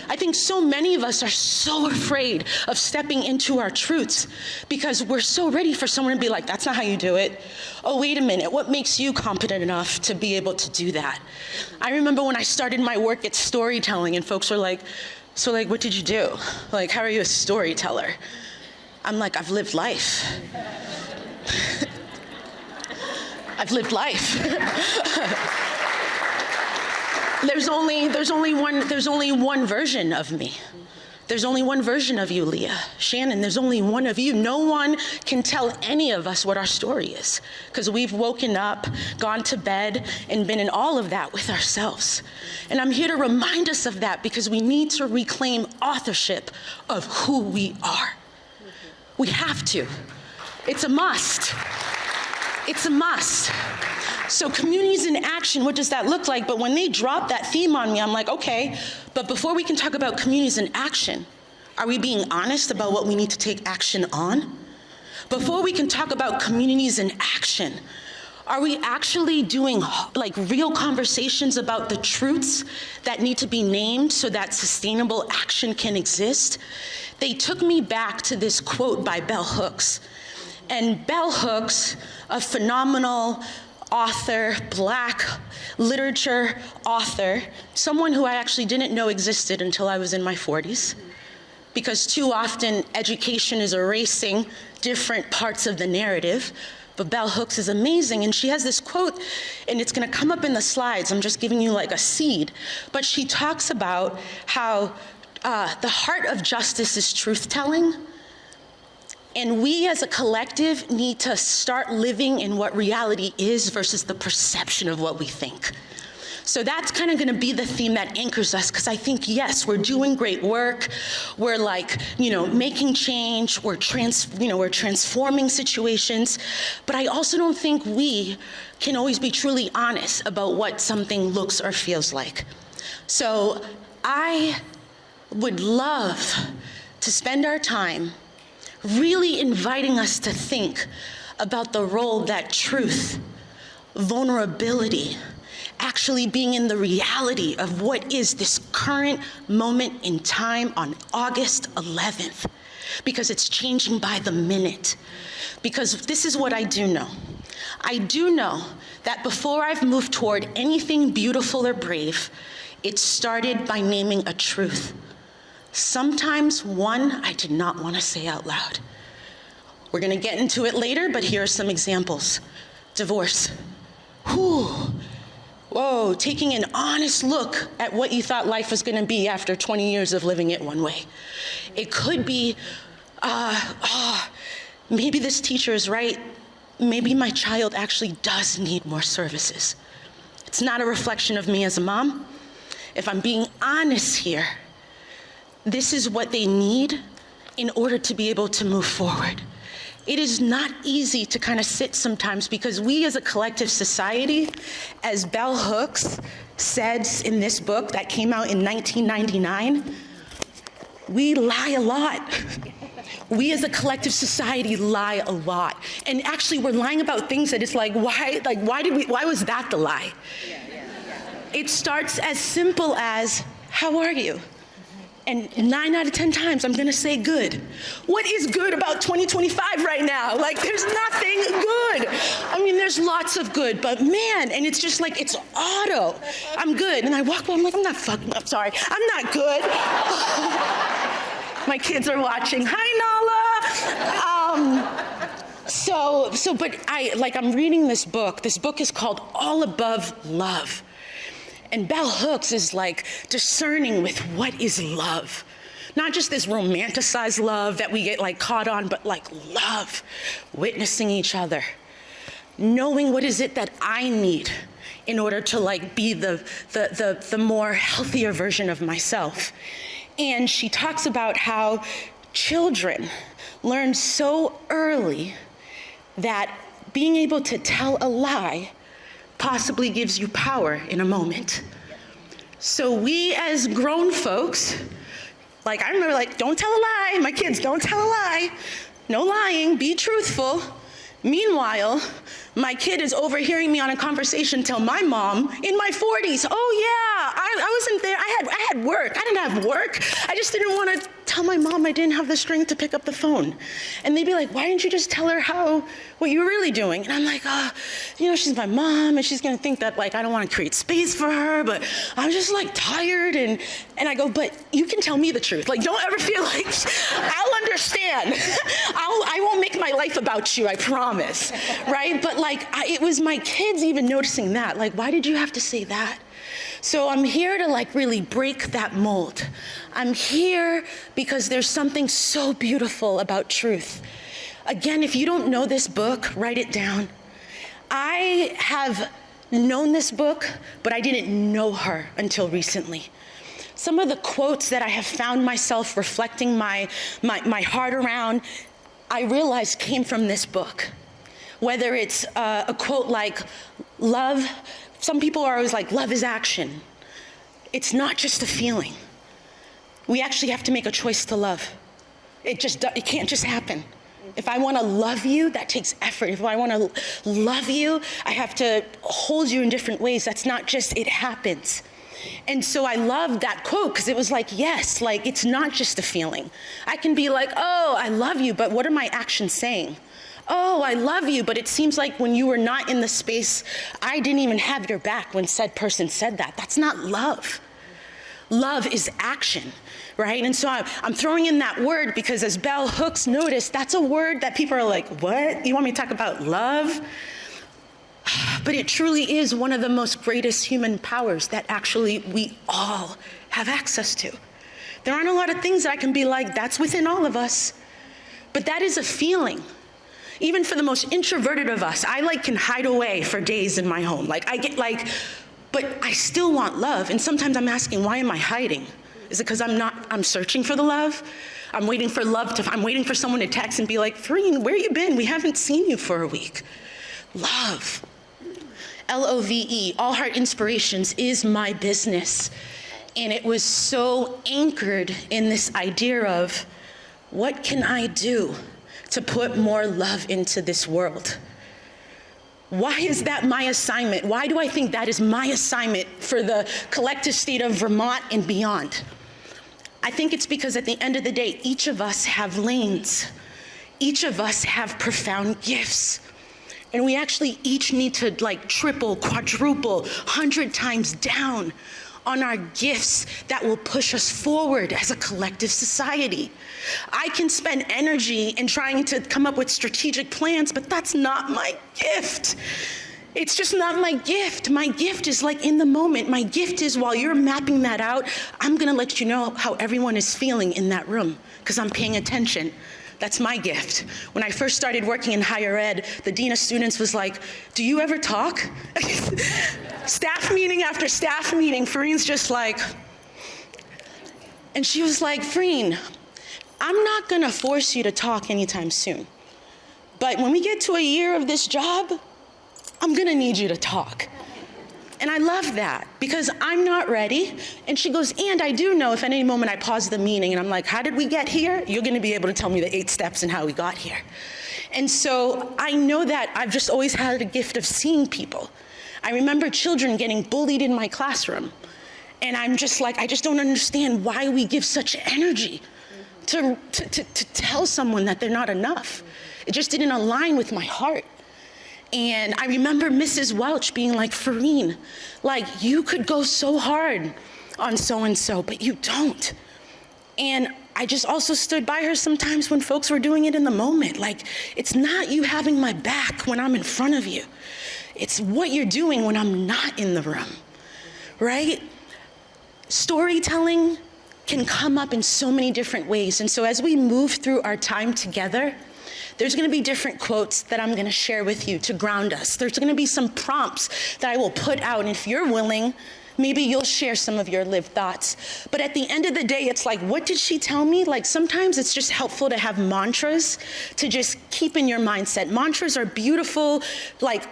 I think so many of us are so afraid of stepping into our truths because we're so ready for someone to be like, that's not how you do it. Oh, wait a minute, what makes you competent enough to be able to do that? I remember when I started my work at storytelling and folks were like, so like, what did you do? Like, how are you a storyteller? I'm like, I've lived life. I've lived life. There's only one version of me. There's only one version of you, Leah. Shannon, there's only one of you. No one can tell any of us what our story is, because we've woken up, gone to bed, and been in all of that with ourselves. And I'm here to remind us of that because we need to reclaim authorship of who we are. We have to. It's a must. It's a must. So communities in action, what does that look like? But when they drop that theme on me, I'm like, okay, but before we can talk about communities in action, are we being honest about what we need to take action on? Before we can talk about communities in action, are we actually doing like real conversations about the truths that need to be named so that sustainable action can exist? They took me back to this quote by Bell Hooks. And Bell Hooks, a phenomenal author, Black literature author, someone who I actually didn't know existed until I was in my 40s, because too often education is erasing different parts of the narrative. But Bell Hooks is amazing, and she has this quote, and it's gonna come up in the slides. I'm just giving you like a seed. But she talks about how the heart of justice is truth-telling, and we as a collective need to start living in what reality is versus the perception of what we think. So that's kind of gonna be the theme that anchors us, because I think, yes, we're doing great work. We're like, making change. We're transforming situations. But I also don't think we can always be truly honest about what something looks or feels like. So I would love to spend our time really inviting us to think about the role that truth, vulnerability, actually being in the reality of what is this current moment in time on August 11th, because it's changing by the minute. Because this is what I do know. I do know that before I've moved toward anything beautiful or brave, it started by naming a truth. Sometimes one I did not want to say out loud. We're gonna get into it later, but here are some examples. Divorce. Whoa, taking an honest look at what you thought life was gonna be after 20 years of living it one way. It could be, maybe this teacher is right. Maybe my child actually does need more services. It's not a reflection of me as a mom. If I'm being honest here, this is what they need in order to be able to move forward. It is not easy to kind of sit sometimes, because we as a collective society, as Bell Hooks says in this book that came out in 1999, we lie a lot. We as a collective society lie a lot. And actually we're lying about things that it's like, why was that the lie? It starts as simple as, how are you? And 9 out of 10 times, I'm gonna say good. What is good about 2025 right now? Like, there's nothing good. I mean, there's lots of good, but man, and it's just like, it's auto. I'm good, and I walk away, I'm like, I'm not good. My kids are watching, hi Nala. But I'm reading this book. This book is called All Above Love. And Bell Hooks is like discerning with what is love. Not just this romanticized love that we get like caught on, but like love, witnessing each other, knowing what is it that I need in order to like be the more healthier version of myself. And she talks about how children learn so early that being able to tell a lie possibly gives you power in a moment. So we as grown folks, like I remember don't tell a lie, my kids, don't tell a lie. No lying, be truthful. Meanwhile, my kid is overhearing me on a conversation tell my mom in my 40s, oh yeah, I wasn't there, I had work. I didn't have work. I just didn't want to tell my mom I didn't have the strength to pick up the phone. And they'd be like, why didn't you just tell her what you were really doing? And I'm like, she's my mom, and she's gonna think that I don't want to create space for her, but I'm just tired. And I go, but you can tell me the truth. Don't ever feel like, I'll understand. I won't make my life about you, I promise, right? But it was my kids even noticing that. Why did you have to say that? So I'm here to really break that mold. I'm here because there's something so beautiful about truth. Again, if you don't know this book, write it down. I have known this book, but I didn't know her until recently. Some of the quotes that I have found myself reflecting my heart around, I realized came from this book. Whether it's a quote like, Love, some people are always like, love is action. It's not just a feeling. We actually have to make a choice to love. It can't just happen. If I want to love you, that takes effort. If I want to love you, I have to hold you in different ways. That's not just, it happens. And so I love that quote because it was like, yes, like it's not just a feeling. I can be like, oh, I love you, but what are my actions saying? Oh, I love you, but it seems like when you were not in the space, I didn't even have your back when said person said that. That's not love. Love is action, right? And so I'm throwing in that word because as Bell Hooks noticed, that's a word that people are like, what? You want me to talk about love? But it truly is one of the most greatest human powers that actually we all have access to. There aren't a lot of things that I can be like, that's within all of us. But that is a feeling. Even for the most introverted of us, I can hide away for days in my home. But I still want love. And sometimes I'm asking, why am I hiding? Is it because I'm searching for the love? I'm waiting for I'm waiting for someone to text and be like, Fareen, where you been? We haven't seen you for a week. Love. LOVE, All Heart Inspirations, is my business. And it was so anchored in this idea of, what can I do to put more love into this world? Why is that my assignment? Why do I think that is my assignment for the collective state of Vermont and beyond? I think it's because at the end of the day, each of us have lanes. Each of us have profound gifts. And we actually each need to triple, quadruple, 100 times down on our gifts that will push us forward as a collective society. I can spend energy in trying to come up with strategic plans, but that's not my gift. It's just not my gift. My gift is in the moment. My gift is while you're mapping that out, I'm gonna let you know how everyone is feeling in that room because I'm paying attention. That's my gift. When I first started working in higher ed, the dean of students was like, do you ever talk? Staff meeting after staff meeting, Fareen's just and she was like, Fareen, I'm not gonna force you to talk anytime soon. But when we get to a year of this job, I'm gonna need you to talk. And I love that because I'm not ready. And she goes, and I do know if at any moment I pause the meeting and I'm like, how did we get here? You're gonna be able to tell me the 8 steps and how we got here. And so I know that I've just always had a gift of seeing people. I remember children getting bullied in my classroom. And I'm just I just don't understand why we give such energy to tell someone that they're not enough. It just didn't align with my heart. And I remember Mrs. Welch being like, Fareen, you could go so hard on so-and-so, but you don't. And I just also stood by her sometimes when folks were doing it in the moment. It's not you having my back when I'm in front of you. It's what you're doing when I'm not in the room, right? Storytelling can come up in so many different ways. And so as we move through our time together, there's gonna be different quotes that I'm gonna share with you to ground us. There's gonna be some prompts that I will put out, and if you're willing, maybe you'll share some of your lived thoughts. But at the end of the day, it's what did she tell me? Sometimes it's just helpful to have mantras to just keep in your mindset. Mantras are beautiful,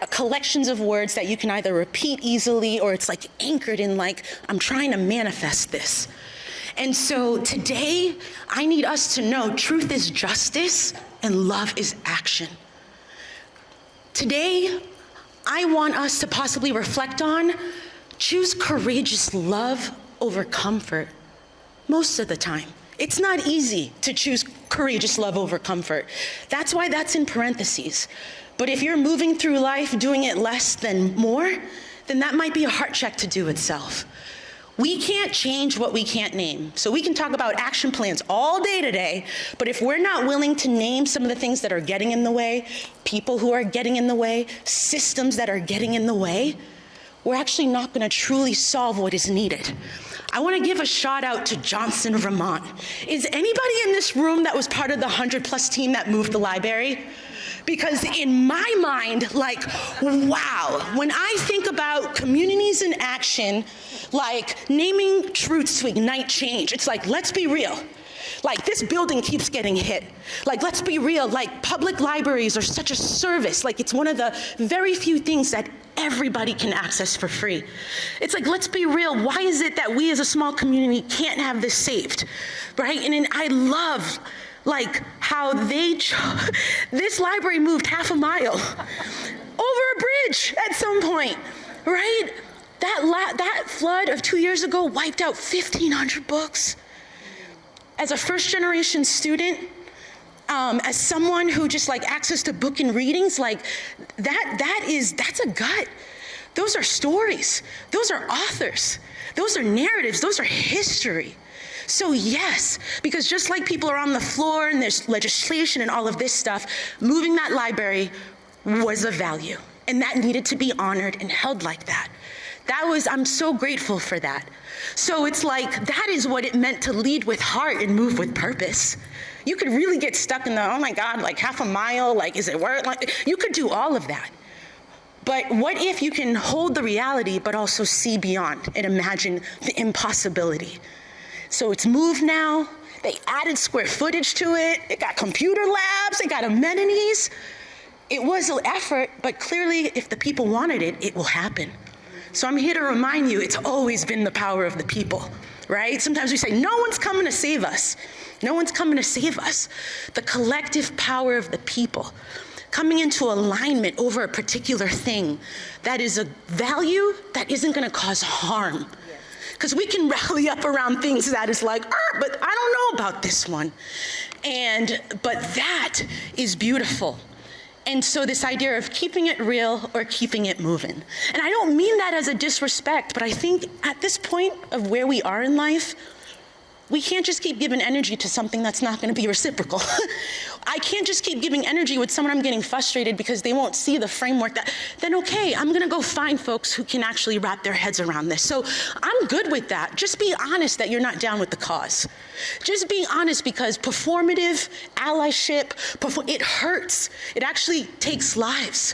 collections of words that you can either repeat easily or it's anchored in I'm trying to manifest this. And so today, I need us to know truth is justice and love is action. Today, I want us to possibly reflect on choose courageous love over comfort most of the time. It's not easy to choose courageous love over comfort. That's why that's in parentheses. But if you're moving through life doing it less than more, then that might be a heart check to do itself. We can't change what we can't name. So we can talk about action plans all day today, but if we're not willing to name some of the things that are getting in the way, people who are getting in the way, systems that are getting in the way, we're actually not gonna truly solve what is needed. I wanna give a shout out to Johnson, Vermont. Is anybody in this room that was part of the 100+ team that moved the library? Because in my mind, wow, when I think about communities in action, naming truths to ignite change, it's let's be real. Like, this building keeps getting hit. Like, let's be real, like, public libraries are such a service. Like, it's one of the very few things that everybody can access for free. It's like, let's be real, why is it that we as a small community can't have this saved, right? And I love, like, how this library moved half a mile over a bridge at some point, right? That flood of 2 years ago wiped out 1,500 books. As a first-generation student, as someone who just like access to book and readings, like that's a gut. Those are stories. Those are authors. Those are narratives. Those are history. So yes, because just like people are on the floor and there's legislation and all of this stuff, moving that library was of value, and that needed to be honored and held like that. I'm so grateful for that. So it's like, that is what it meant to lead with heart and move with purpose. You could really get stuck in the, oh my God, like half a mile, like, is it worth, like, you could do all of that. But what if you can hold the reality, but also see beyond and imagine the impossibility? So it's moved now, they added square footage to it, it got computer labs, it got amenities. It was an effort, but clearly if the people wanted it, it will happen. So I'm here to remind you, it's always been the power of the people, right? Sometimes we say, no one's coming to save us. No one's coming to save us. The collective power of the people coming into alignment over a particular thing that is a value that isn't gonna cause harm. Because we can rally up around things that is like, but I don't know about this one. But that is beautiful. And so this idea of keeping it real or keeping it moving. And I don't mean that as a disrespect, but I think at this point of where we are in life, we can't just keep giving energy to something that's not going to be reciprocal. I can't just keep giving energy with someone I'm getting frustrated because they won't see the framework then okay, I'm going to go find folks who can actually wrap their heads around this. So I'm good with that. Just be honest that you're not down with the cause. Just be honest, because performative allyship, it hurts. It actually takes lives.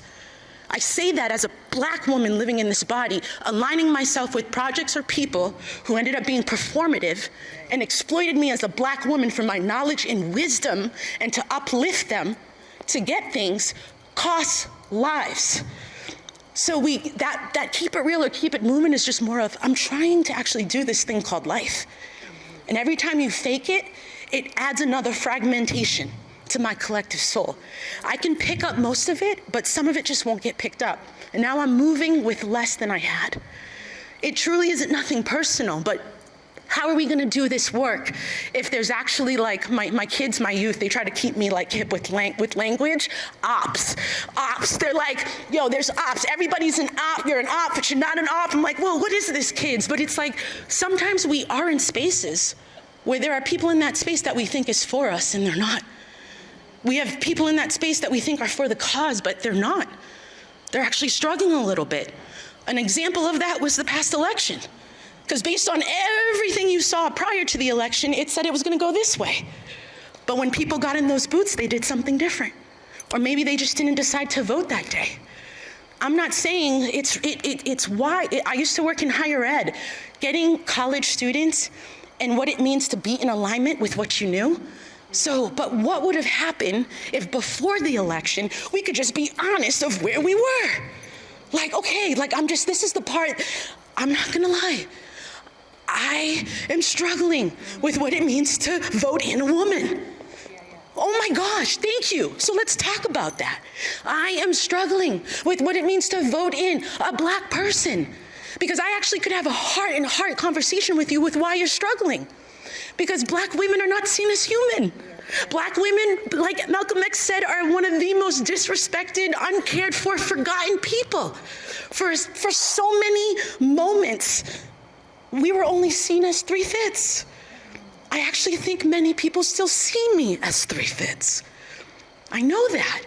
I say that as a Black woman living in this body, aligning myself with projects or people who ended up being performative and exploited me as a Black woman for my knowledge and wisdom, and to uplift them to get things costs lives. So that keep it real or keep it moving is just more of, I'm trying to actually do this thing called life. And every time you fake it, it adds another fragmentation to my collective soul. I can pick up most of it, but some of it just won't get picked up. And now I'm moving with less than I had. It truly isn't nothing personal, but how are we gonna do this work if there's actually, like, my kids, my youth, they try to keep me like hip with language? Ops. They're like, yo, there's ops. Everybody's an op. You're an op, but you're not an op. I'm like, well, what is this, kids? But it's like, sometimes we are in spaces where there are people in that space that we think is for us, and they're not. We have people in that space that we think are for the cause, but they're not. They're actually struggling a little bit. An example of that was the past election. Because based on everything you saw prior to the election, it said it was gonna go this way. But when people got in those booths, they did something different. Or maybe they just didn't decide to vote that day. I'm not saying it's why. I used to work in higher ed, getting college students and what it means to be in alignment with what you knew. So, but what would have happened if before the election, we could just be honest of where we were? Like, okay, like this is the part, I'm not gonna lie. I am struggling with what it means to vote in a woman. Oh my gosh, thank you. So let's talk about that. I am struggling with what it means to vote in a Black person, because I actually could have a heart-and-heart conversation with you with why you're struggling. Because Black women are not seen as human. Black women, like Malcolm X said, are one of the most disrespected, uncared for, forgotten people. For so many moments, we were only seen as 3/5. I actually think many people still see me as 3/5. I know that,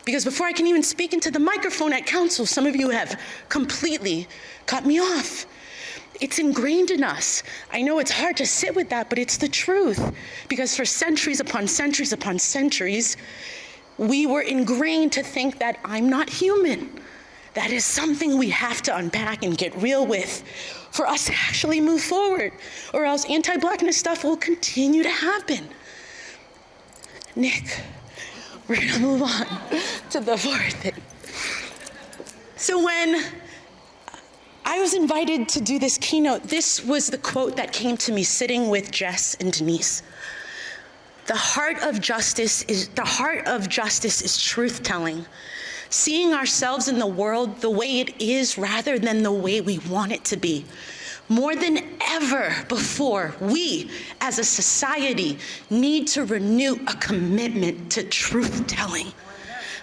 because before I can even speak into the microphone at council, some of you have completely cut me off. It's ingrained in us. I know it's hard to sit with that, but it's the truth. Because for centuries upon centuries upon centuries, we were ingrained to think that I'm not human. That is something we have to unpack and get real with for us to actually move forward, or else anti-Blackness stuff will continue to happen. Nick, we're gonna move on to the fourth thing. So when I was invited to do this keynote, this was the quote that came to me sitting with Jess and Denise. The heart of justice is truth-telling, seeing ourselves in the world the way it is rather than the way we want it to be. More than ever before, we as a society need to renew a commitment to truth-telling.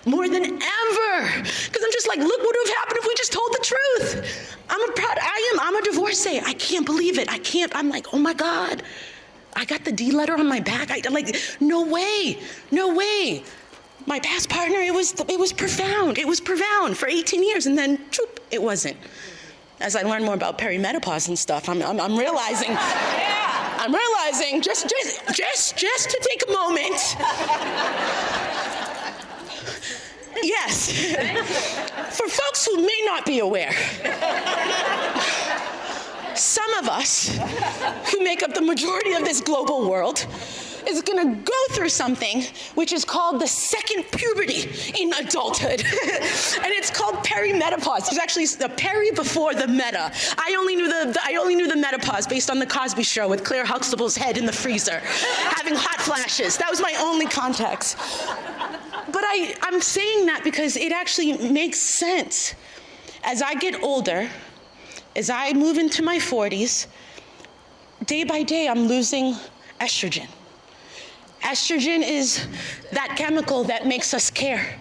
More than ever, because I'm just like, look what would have happened if we just told the truth. I'm a divorcee. I can't believe it. I'm like, oh my God, I got the D letter on my back. No way. My past partner, it was profound. It was profound for 18 years, and then, choop, it wasn't. As I learn more about perimenopause and stuff, I'm realizing, just to take a moment. Yes, for folks who may not be aware, some of us who make up the majority of this global world is gonna go through something which is called the second puberty in adulthood. And it's called perimenopause. There's actually the peri before the meta. I only knew the menopause based on the Cosby Show with Claire Huxtable's head in the freezer, having hot flashes. That was my only context. But I'm saying that because it actually makes sense. As I get older, as I move into my 40s, day by day I'm losing estrogen. Estrogen is that chemical that makes us care.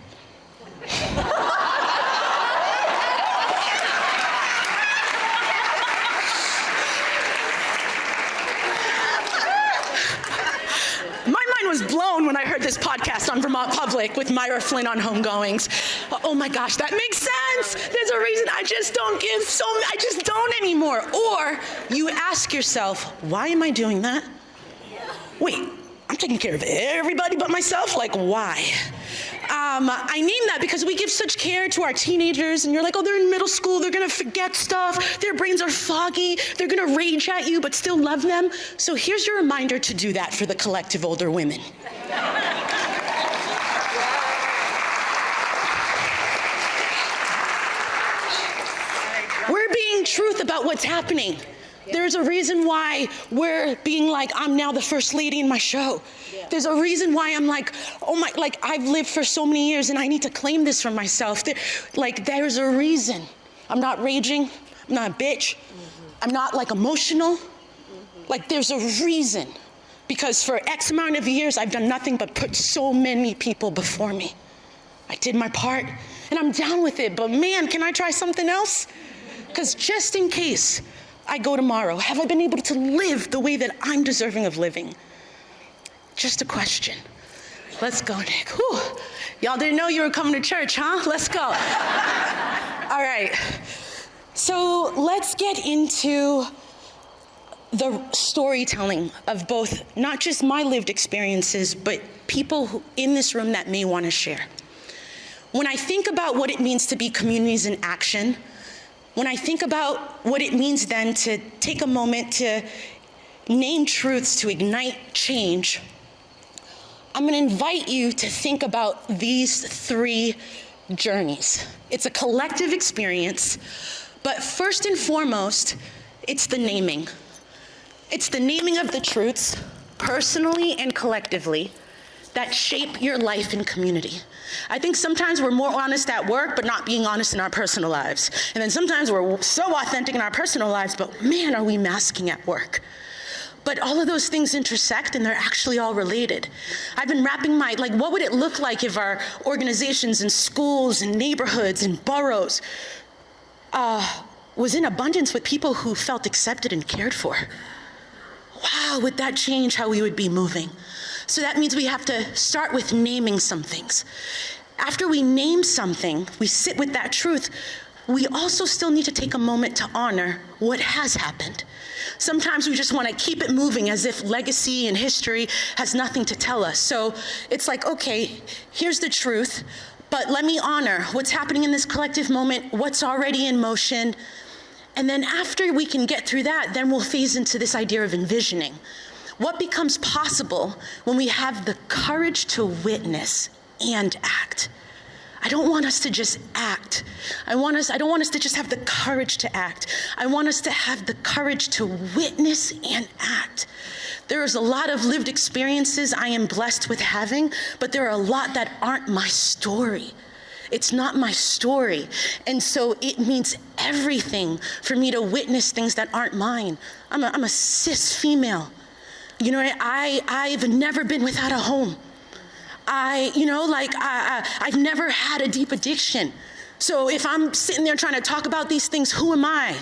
Was blown when I heard this podcast on Vermont Public with Myra Flynn on homegoings. Oh my gosh, that makes sense. There's a reason I just don't anymore. Or you ask yourself, why am I doing that? Wait, I'm taking care of everybody but myself? Like, why? I name that because we give such care to our teenagers, and you're like, oh, they're in middle school, they're gonna forget stuff, their brains are foggy, they're gonna rage at you, but still love them. So here's your reminder to do that for the collective older women. We're being truth about what's happening. There's a reason why we're being like, I'm now the first lady in my show. There's a reason why I'm like, I've lived for so many years and I need to claim this for myself. There's a reason. I'm not raging. I'm not a bitch. I'm not emotional. There's a reason. Because for X amount of years, I've done nothing but put so many people before me. I did my part and I'm down with it. But man, can I try something else? Because just in case I go tomorrow, have I been able to live the way that I'm deserving of living? Just a question. Let's go, Nick. Whew. Y'all didn't know you were coming to church, huh? Let's go. All right. So let's get into the storytelling of both, not just my lived experiences, but people in this room that may want to share. When I think about what it means to be communities in action, when I think about what it means then to take a moment to name truths to ignite change, I'm going to invite you to think about these three journeys. It's a collective experience, but first and foremost, it's the naming. It's the naming of the truths, personally and collectively, that shape your life and community. I think sometimes we're more honest at work, but not being honest in our personal lives. And then sometimes we're so authentic in our personal lives, but man, are we masking at work. But all of those things intersect and they're actually all related. I've been wrapping what would it look like if our organizations and schools and neighborhoods and boroughs was in abundance with people who felt accepted and cared for? Wow, would that change how we would be moving? So that means we have to start with naming some things. After we name something, we sit with that truth, we also still need to take a moment to honor what has happened. Sometimes we just want to keep it moving as if legacy and history has nothing to tell us. So it's like, okay, here's the truth, but let me honor what's happening in this collective moment, what's already in motion. And then after we can get through that, then we'll phase into this idea of envisioning. what becomes possible when we have the courage to witness and act. I don't want us to just act. I don't want us to just have the courage to act. I want us to have the courage to witness and act. There is a lot of lived experiences I am blessed with having, but there are a lot that aren't my story. It's not my story. And so it means everything for me to witness things that aren't mine. I'm a cis female. You know, I've never been without a home. I've never had a deep addiction. So if I'm sitting there trying to talk about these things, who am I?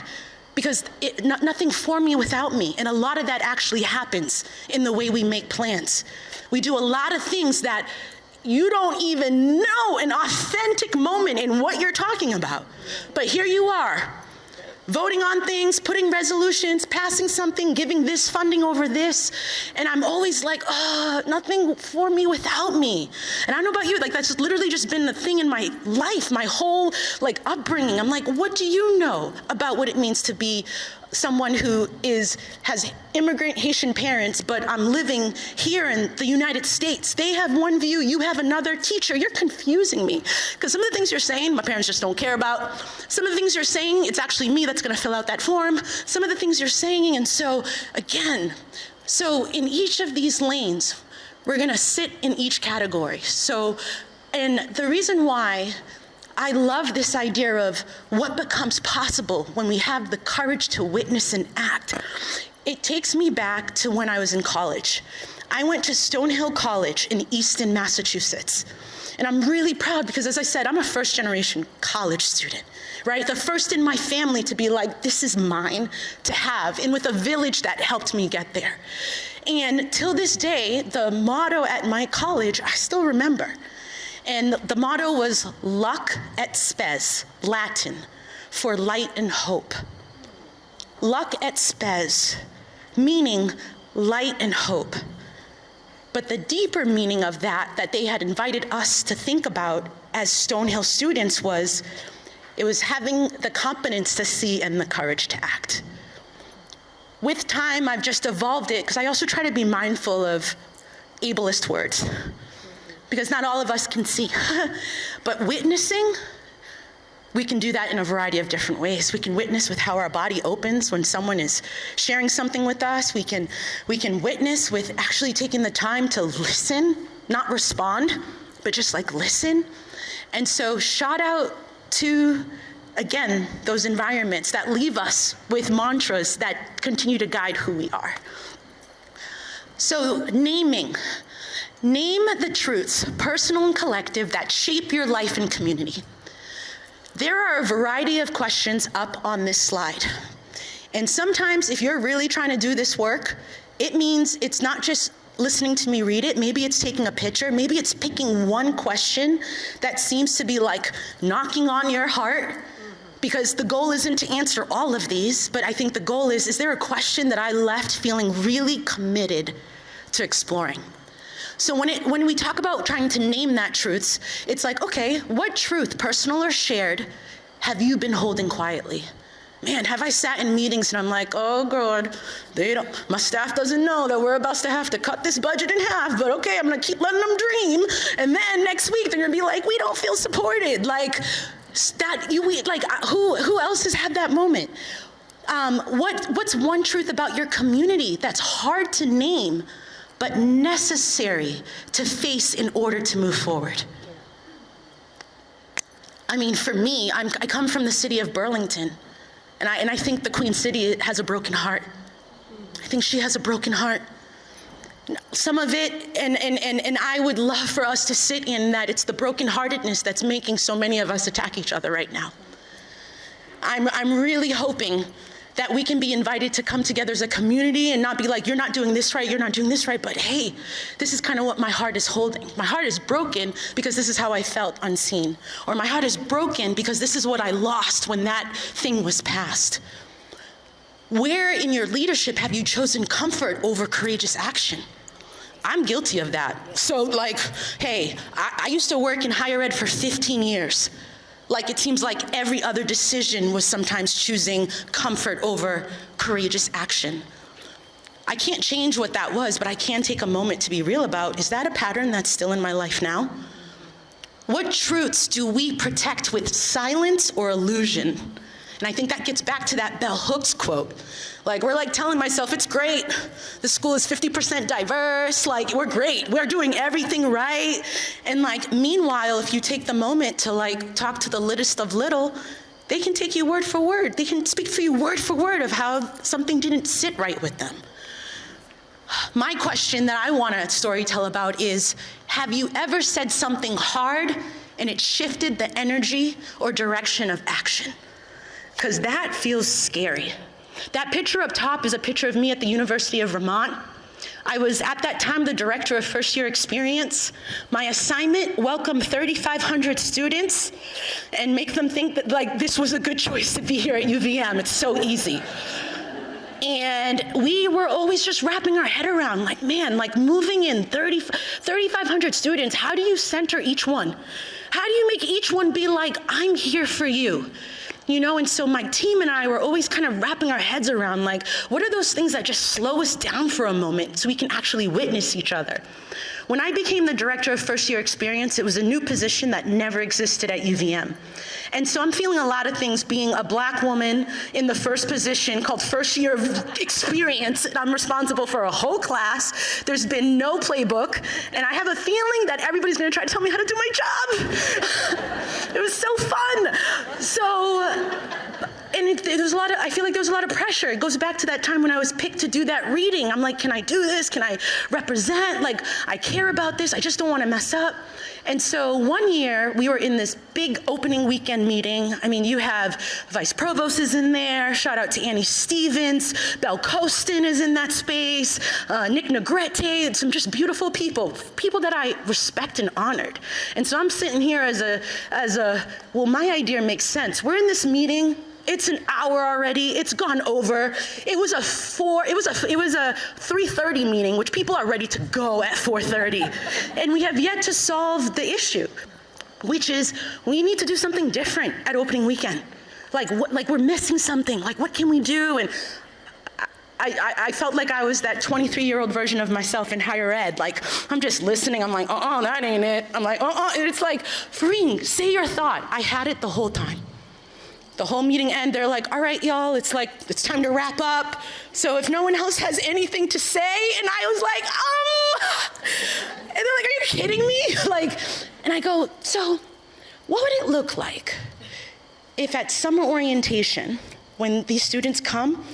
Because nothing for me without me. And a lot of that actually happens in the way we make plans. We do a lot of things that you don't even know an authentic moment in what you're talking about. But here you are, voting on things, putting resolutions, passing something, giving this funding over this. And I'm always like, nothing for me without me. And I don't know about you, like that's literally just been the thing in my life, my whole upbringing. I'm like, what do you know about what it means to be someone who has immigrant Haitian parents, but I'm living here in the United States? They have one view, you have another. Teacher, you're confusing me. Because some of the things you're saying, my parents just don't care about. Some of the things you're saying, it's actually me that's gonna fill out that form. Some of the things you're saying, and so, again, in each of these lanes, we're gonna sit in each category. And the reason why I love this idea of what becomes possible when we have the courage to witness and act. It takes me back to when I was in college. I went to Stonehill College in Easton, Massachusetts. And I'm really proud because, as I said, I'm a first-generation college student, right? The first in my family to be like, this is mine to have, and with a village that helped me get there. And till this day, the motto at my college, I still remember. And the motto was Luc et Spes, Latin, for light and hope. Luc et Spes, meaning light and hope. But the deeper meaning of that they had invited us to think about as Stonehill students it was having the competence to see and the courage to act. With time, I've just evolved it, because I also try to be mindful of ableist words, because not all of us can see. But witnessing, we can do that in a variety of different ways. We can witness with how our body opens when someone is sharing something with us. We can witness with actually taking the time to listen, not respond, but just listen. And so shout out to, again, those environments that leave us with mantras that continue to guide who we are. So naming. Name the truths, personal and collective, that shape your life and community. There are a variety of questions up on this slide. And sometimes if you're really trying to do this work, it means it's not just listening to me read it. Maybe it's taking a picture. Maybe it's picking one question that seems to be knocking on your heart, because the goal isn't to answer all of these, but I think the goal is there a question that I left feeling really committed to exploring? So when we talk about trying to name that truths, it's okay, what truth, personal or shared, have you been holding quietly? Man, have I sat in meetings and I'm like, oh God, my staff doesn't know that we're about to have to cut this budget in half, but okay, I'm gonna keep letting them dream. And then next week they're gonna be like, we don't feel supported. Who else has had that moment? What's one truth about your community that's hard to name, but necessary to face in order to move forward? I mean, for me, I come from the city of Burlington, and I think the Queen City has a broken heart. I think she has a broken heart. Some of it, and I would love for us to sit in that it's the brokenheartedness that's making so many of us attack each other right now. I'm really hoping that we can be invited to come together as a community and not be like, you're not doing this right, you're not doing this right, but hey, this is kind of what my heart is holding. My heart is broken because this is how I felt unseen. Or my heart is broken because this is what I lost when that thing was passed. Where in your leadership have you chosen comfort over courageous action? I'm guilty of that. So hey, I used to work in higher ed for 15 years. It seems like every other decision was sometimes choosing comfort over courageous action. I can't change what that was, but I can take a moment to be real about, is that a pattern that's still in my life now? What truths do we protect with silence or illusion? And I think that gets back to that Bell Hooks quote. Like, we're like telling myself, it's great. The school is 50% diverse. Like, we're great. We're doing everything right. And like, meanwhile, if you take the moment to like talk to the littest of little, they can take you word for word. They can speak for you word for word of how something didn't sit right with them. My question that I want to storytell about is, have you ever said something hard and it shifted the energy or direction of action? Because that feels scary. That picture up top is a picture of me at the University of Vermont. I was at that time the director of first year experience. My assignment, welcome 3,500 students and make them think that like this was a good choice to be here at UVM. It's so easy. And we were always just wrapping our head around like, man, like moving in 3,500 students, how do you center each one? How do you make each one be like, I'm here for you? You know, and so my team and I were always kind of wrapping our heads around like, what are those things that just slow us down for a moment so we can actually witness each other? When I became the director of first year experience, it was a new position that never existed at UVM. And so I'm feeling a lot of things being a Black woman in the first position called first year experience, and I'm responsible for a whole class. There's been no playbook, and I have a feeling that everybody's gonna try to tell me how to do my job. It was so fun. There's a lot of, I feel like there was a lot of pressure. It goes back to that time when I was picked to do that reading. I'm like, can I do this? Can I represent? Like, I care about this. I just don't want to mess up. And so one year, we were in this big opening weekend meeting. I mean, you have Vice Provost is in there. Shout out to Annie Stevens. Belle Costin is in that space. Nick Negrete, some just beautiful people that I respect and honored. And so I'm sitting here well, my idea makes sense. We're in this meeting. It's an hour already. It's gone over. It was a 3:30 meeting, which people are ready to go at 4:30. And we have yet to solve the issue, which is we need to do something different at opening weekend. Like we're missing something. Like, what can we do? And I felt like I was that 23-year-old version of myself in higher ed. Like, I'm just listening. I'm like, that ain't it. I'm like, And it's like, Farine, say your thought. I had it the whole time. The whole meeting end, they're like, all right, y'all, it's time to wrap up. So if no one else has anything to say, and I was like, and they're like, are you kidding me? And I go, so what would it look like if at summer orientation, when these students come,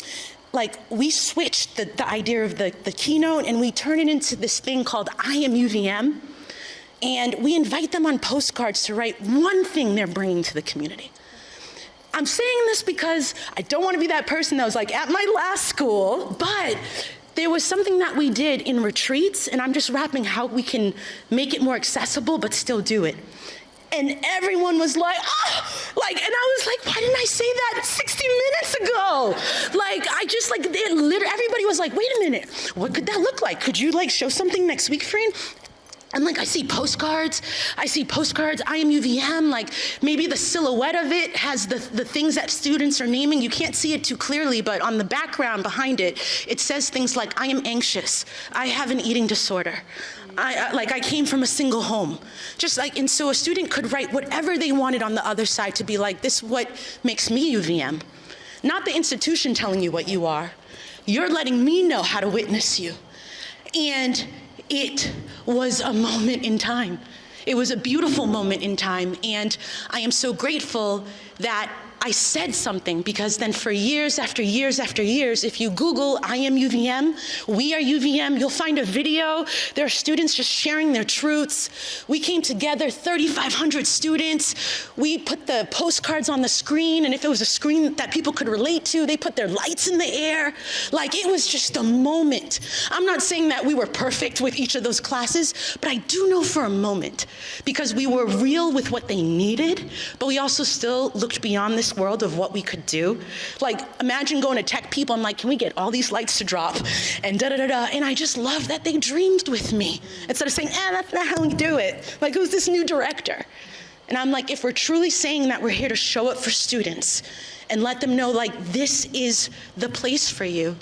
we switched the idea of the keynote and we turn it into this thing called I Am UVM, and we invite them on postcards to write one thing they're bringing to the community. I'm saying this because I don't want to be that person that was like at my last school, but there was something that we did in retreats, and I'm just wrapping how we can make it more accessible but still do it. And everyone was like, and I was like, why didn't I say that 60 minutes ago? Everybody was like, wait a minute, what could that look like? Could you show something next week, Farine? And I see postcards, I am UVM, maybe the silhouette of it has the things that students are naming. You can't see it too clearly, but on the background behind it, it says things like, I am anxious, I have an eating disorder, I came from a single home. And so a student could write whatever they wanted on the other side to be like, this is what makes me UVM. Not the institution telling you what you are. You're letting me know how to witness you. And it was a moment in time. It was a beautiful moment in time, and I am so grateful that I said something, because then for years after years after years, if you Google I am UVM, we are UVM, you'll find a video. There are students just sharing their truths. We came together, 3,500 students. We put the postcards on the screen, and if it was a screen that people could relate to, they put their lights in the air. It was just a moment. I'm not saying that we were perfect with each of those classes, but I do know for a moment, because we were real with what they needed, but we also still looked beyond this world of what we could do. Imagine going to tech people, I'm like, can we get all these lights to drop? And da-da-da-da. And I just love that they dreamed with me. Instead of saying, that's not how we do it. Who's this new director? And I'm like, if we're truly saying that we're here to show up for students and let them know, this is the place for you,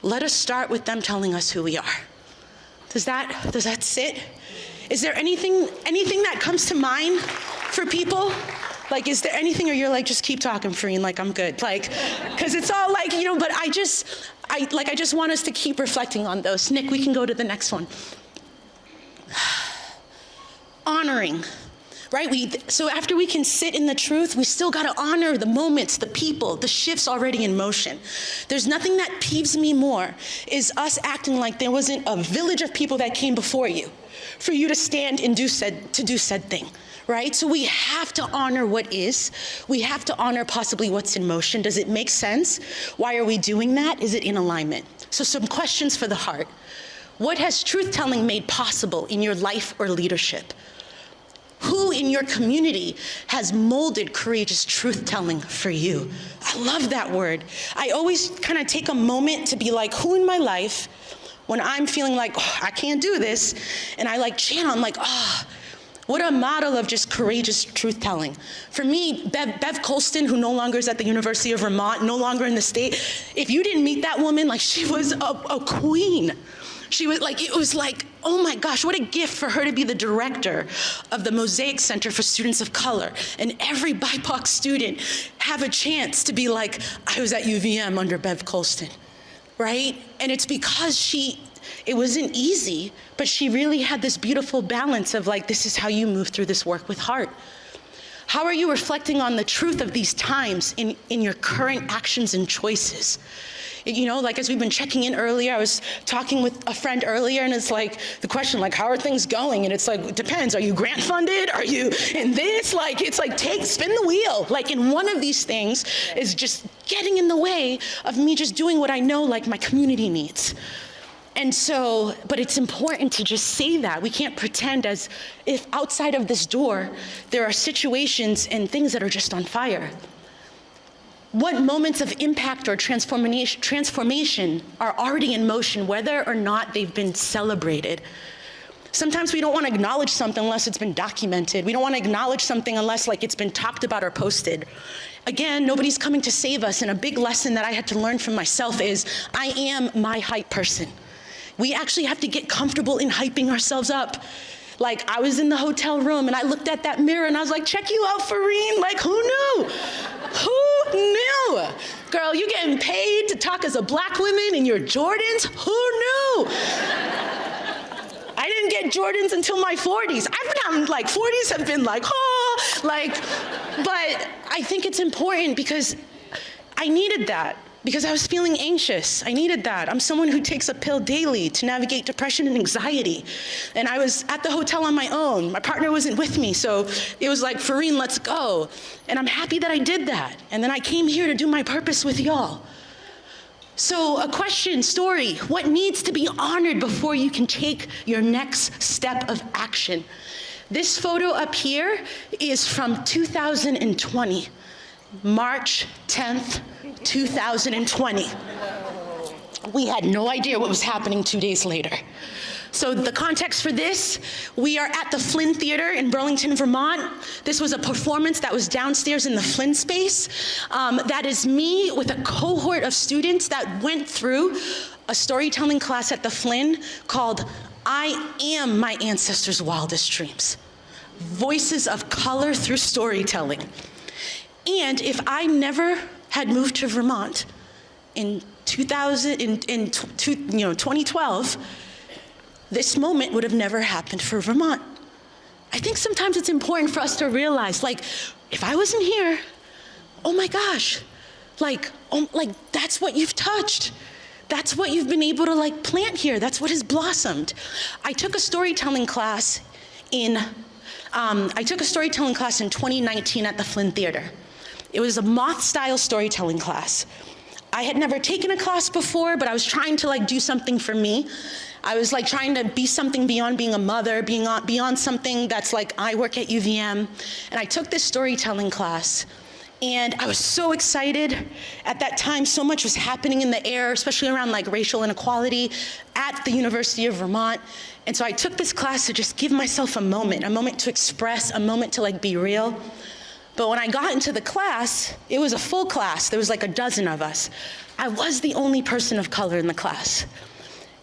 let us start with them telling us who we are. Does that sit? Is there anything that comes to mind for people? Like, is there anything, or you're like, just keep talking, Farine, like, I'm good. Like, because it's all like, but I just want us to keep reflecting on those. Nick, we can go to the next one. Honoring, right? So after we can sit in the truth, we still got to honor the moments, the people, the shifts already in motion. There's nothing that peeves me more is us acting like there wasn't a village of people that came before you for you to stand and do said thing. Right? So we have to honor what is. We have to honor possibly what's in motion. Does it make sense? Why are we doing that? Is it in alignment? So some questions for the heart. What has truth-telling made possible in your life or leadership? Who in your community has molded courageous truth-telling for you? I love that word. I always kind of take a moment to be like, who in my life, when I'm feeling like, oh, I can't do this, and I like channel, I'm like, what a model of just courageous truth-telling. For me, Bev Colston, who no longer is at the University of Vermont, no longer in the state, if you didn't meet that woman, like, she was a queen. She was like, it was like, oh my gosh, what a gift for her to be the director of the Mosaic Center for Students of Color. And every BIPOC student have a chance to be like, I was at UVM under Bev Colston, right? And it's because it wasn't easy, but she really had this beautiful balance of like, this is how you move through this work with heart. How are you reflecting on the truth of these times in your current actions and choices? Like as we've been checking in earlier, I was talking with a friend earlier, and it's like the question, like, how are things going? And it's like, it depends. Are you grant funded? Are you in this? Like, it's like, spin the wheel. Like, in one of these things is just getting in the way of me just doing what I know, like, my community needs. And so, but it's important to just say that. We can't pretend as if outside of this door, there are situations and things that are just on fire. What moments of impact or transformation are already in motion, whether or not they've been celebrated? Sometimes we don't want to acknowledge something unless it's been documented. We don't want to acknowledge something unless like it's been talked about or posted. Again, nobody's coming to save us, and a big lesson that I had to learn from myself is I am my hype person. We actually have to get comfortable in hyping ourselves up. Like, I was in the hotel room and I looked at that mirror and I was like, check you out, Farine. Like, who knew? Who knew? Girl, you're getting paid to talk as a black woman in your Jordans? Who knew? I didn't get Jordans until my 40s. I've been like, 40s have been like, oh, like, but I think it's important because I needed that. Because I was feeling anxious. I needed that. I'm someone who takes a pill daily to navigate depression and anxiety. And I was at the hotel on my own. My partner wasn't with me, so it was like, Farine, let's go. And I'm happy that I did that. And then I came here to do my purpose with y'all. So a question, story, what needs to be honored before you can take your next step of action? This photo up here is from 2020, March 10th, 2020. We had no idea what was happening 2 days later. So the context for this, we are at the Flynn Theater in Burlington, Vermont. This was a performance that was downstairs in the Flynn space. That is me with a cohort of students that went through a storytelling class at the Flynn called I Am My Ancestors' Wildest Dreams. Voices of color through storytelling. And if I never had moved to Vermont in 2012, this moment would have never happened for Vermont. I think sometimes it's important for us to realize, like, if I wasn't here, oh my gosh, like that's what you've touched. That's what you've been able to like plant here. That's what has blossomed. I took a storytelling class in 2019 at the Flynn Theater. It was a moth-style storytelling class. I had never taken a class before, but I was trying to like do something for me. I was like trying to be something beyond being a mother, beyond something that's like, I work at UVM. And I took this storytelling class. And I was so excited. At that time, so much was happening in the air, especially around like racial inequality at the University of Vermont. And so I took this class to just give myself a moment to express, a moment to like be real. But when I got into the class, it was a full class. There was like a dozen of us. I was the only person of color in the class.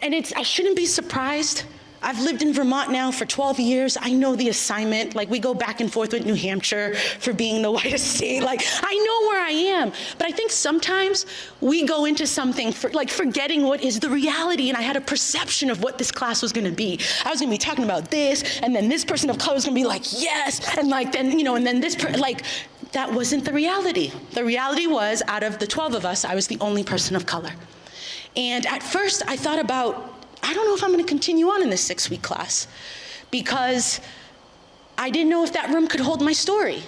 And I shouldn't be surprised. I've lived in Vermont now for 12 years. I know the assignment. Like, we go back and forth with New Hampshire for being the whitest state. Like, I know where I am. But I think sometimes we go into something forgetting what is the reality. And I had a perception of what this class was going to be. I was going to be talking about this, and then this person of color was going to be like, yes, and like then, and then this that wasn't the reality. The reality was, out of the 12 of us, I was the only person of color. And at first, I thought about, I don't know if I'm going to continue on in this 6-week class, because I didn't know if that room could hold my story.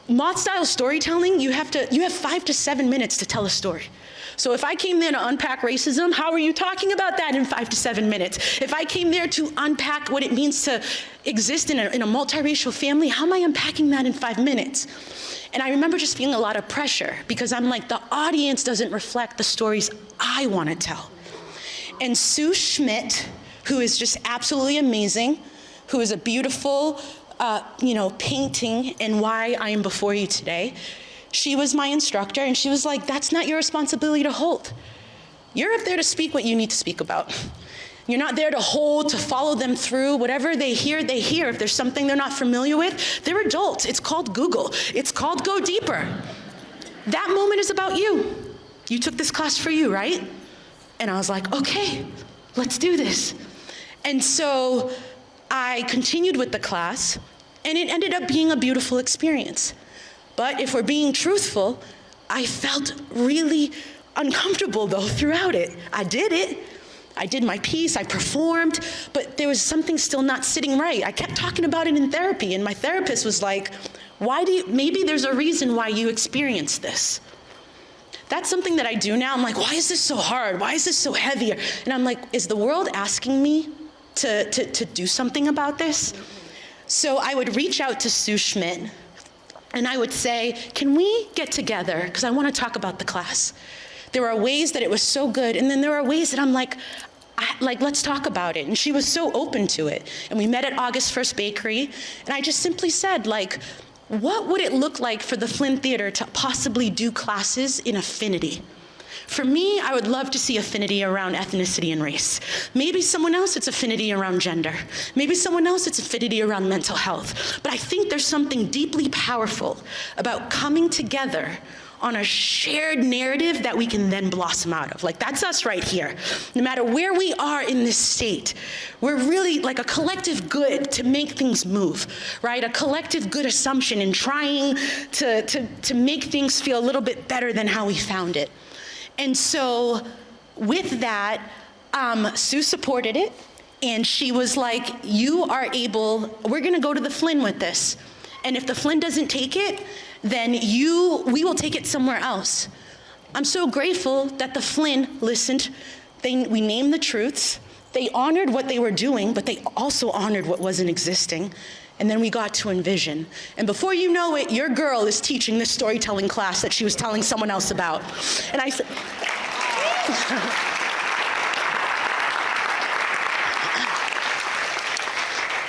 Moth-style storytelling, you have 5 to 7 minutes to tell a story. So if I came there to unpack racism, how are you talking about that in 5 to 7 minutes? If I came there to unpack what it means to exist in a multiracial family, how am I unpacking that in 5 minutes? And I remember just feeling a lot of pressure, because I'm like, the audience doesn't reflect the stories I want to tell. And Sue Schmidt, who is just absolutely amazing, who is a beautiful, painting in why I am before you today, she was my instructor, and she was like, that's not your responsibility to hold. You're up there to speak what you need to speak about. You're not there to hold, to follow them through. Whatever they hear, they hear. If there's something they're not familiar with, they're adults. It's called Google. It's called Go Deeper. That moment is about you. You took this class for you, right? And I was like, okay, let's do this. And so I continued with the class, and it ended up being a beautiful experience. But if we're being truthful, I felt really uncomfortable, though, throughout it. I did it. I did my piece, I performed, but there was something still not sitting right. I kept talking about it in therapy, and my therapist was like, maybe there's a reason why you experienced this. That's something that I do now. I'm like, why is this so hard? Why is this so heavy? And I'm like, is the world asking me to do something about this? So I would reach out to Sue Schmidt, and I would say, can we get together? Because I want to talk about the class. There are ways that it was so good, and then there are ways that I'm like, let's talk about it. And she was so open to it. And we met at August 1st Bakery, and I just simply said, what would it look like for the Flynn Theater to possibly do classes in affinity? For me, I would love to see affinity around ethnicity and race. Maybe someone else, it's affinity around gender. Maybe someone else, it's affinity around mental health. But I think there's something deeply powerful about coming together on a shared narrative that we can then blossom out of. That's us right here. No matter where we are in this state, we're really like a collective good to make things move, right? A collective good assumption in trying to make things feel a little bit better than how we found it. And so with that, Sue supported it, and she was like, we're gonna go to the Flynn with this. And if the Flynn doesn't take it, then we will take it somewhere else. I'm so grateful that the Flynn listened. We named the truths. They honored what they were doing, but they also honored what wasn't existing. And then we got to envision. And before you know it, your girl is teaching this storytelling class that she was telling someone else about. And I said,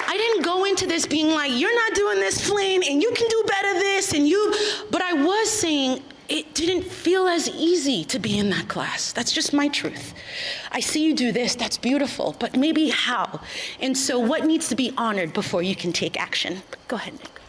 I didn't go into this being like, you're not doing this, Flynn, and you can do better this, but I was saying, it didn't feel as easy to be in that class. That's just my truth. I see you do this, that's beautiful, but maybe how? And so what needs to be honored before you can take action? Go ahead, Nick.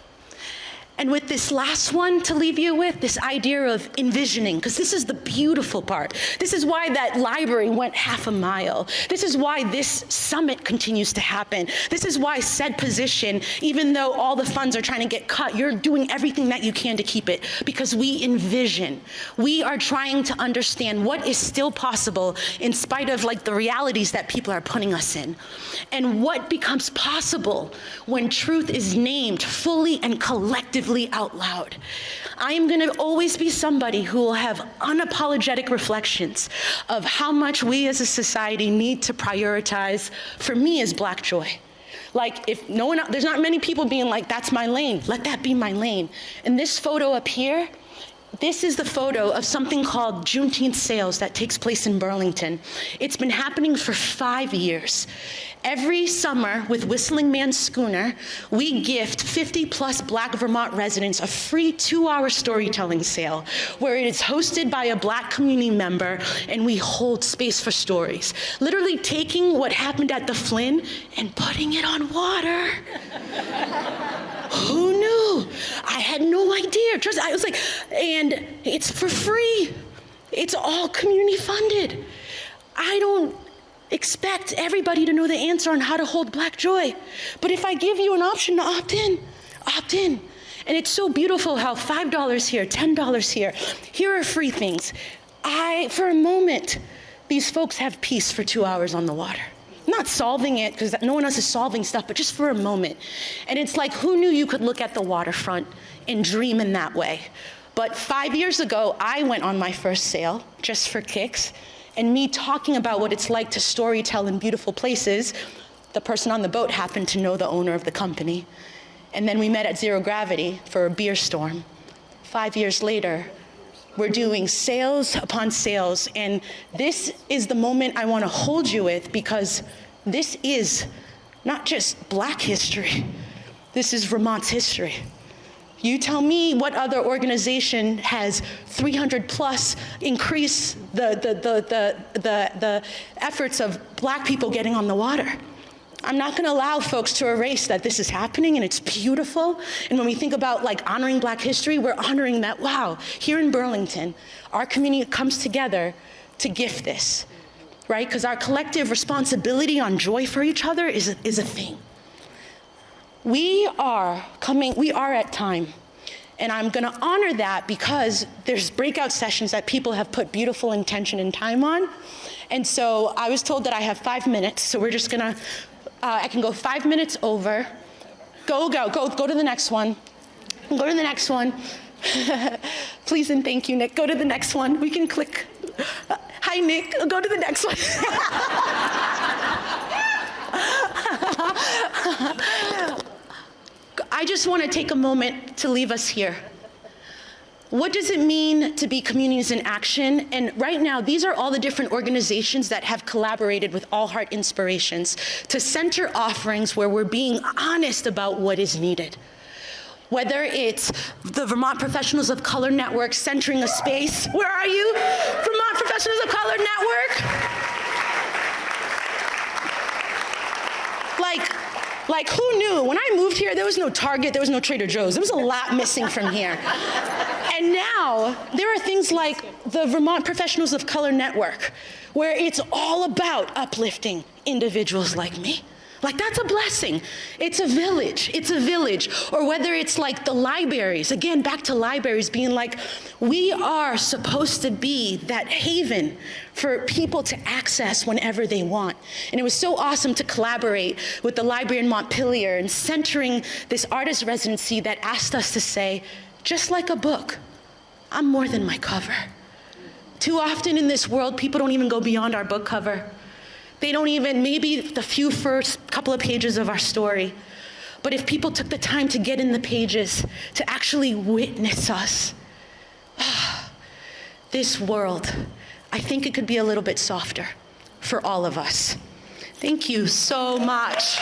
And with this last one to leave you with, this idea of envisioning, because this is the beautiful part. This is why that library went half a mile. This is why this summit continues to happen. This is why said position, even though all the funds are trying to get cut, you're doing everything that you can to keep it, because we envision. We are trying to understand what is still possible in spite of the realities that people are putting us in. And what becomes possible when truth is named fully and collectively out loud. I am going to always be somebody who will have unapologetic reflections of how much we as a society need to prioritize, for me, as Black joy. If no one, there's not many people being like, that's my lane, let that be my lane. And this photo up here, This is the photo of something called Juneteenth Sales that takes place in Burlington. It's been happening for 5 years. Every summer with Whistling Man's Schooner, we gift 50-plus Black Vermont residents a free 2-hour storytelling sale where it is hosted by a Black community member and we hold space for stories. Literally taking what happened at the Flynn and putting it on water. Who knew? I had no idea. Trust, I was like, and it's for free. It's all community funded. I don't expect everybody to know the answer on how to hold Black joy. But if I give you an option to opt in, opt in. And it's so beautiful how $5 here, $10 here, here are free things. For a moment, these folks have peace for 2 hours on the water. Not solving it, because no one else is solving stuff, but just for a moment. And it's like, who knew you could look at the waterfront and dream in that way? But 5 years ago, I went on my first sail, just for kicks, and me talking about what it's like to storytell in beautiful places, the person on the boat happened to know the owner of the company. And then we met at Zero Gravity for a beer storm. 5 years later, we're doing sales upon sales, and this is the moment I want to hold you with, because this is not just Black history, this is Vermont's history. You tell me what other organization has 300 plus increase the efforts of Black people getting on the water. I'm not gonna allow folks to erase that this is happening and it's beautiful. And when we think about like honoring Black history, we're honoring that, wow, here in Burlington, our community comes together to gift this, right? Because our collective responsibility on joy for each other is a thing. We are at time. And I'm gonna honor that because there's breakout sessions that people have put beautiful intention and time on. And so I was told that I have 5 minutes, so we're just gonna, I can go 5 minutes over. Go to the next one. Go to the next one. Please and thank you, Nick. Go to the next one. We can click. Hi, Nick. Go to the next one. I just want to take a moment to leave us here. What does it mean to be communities in action? And right now, these are all the different organizations that have collaborated with All Heart Inspirations to center offerings where we're being honest about what is needed. Whether it's the Vermont Professionals of Color Network centering a space. Where are you? Vermont Professionals of Color Network? Like who knew? When I moved here, there was no Target, there was no Trader Joe's. There was a lot missing from here. And now, there are things like the Vermont Professionals of Color Network, where it's all about uplifting individuals like me. Like, that's a blessing. It's a village. It's a village. Or whether it's like the libraries, again, back to libraries being like, we are supposed to be that haven for people to access whenever they want. And it was so awesome to collaborate with the library in Montpelier and centering this artist residency that asked us to say, just like a book, I'm more than my cover. Too often in this world, people don't even go beyond our book cover. They don't even, maybe the few first couple of pages of our story. But if people took the time to get in the pages, to actually witness us, this world, I think it could be a little bit softer for all of us. Thank you so much.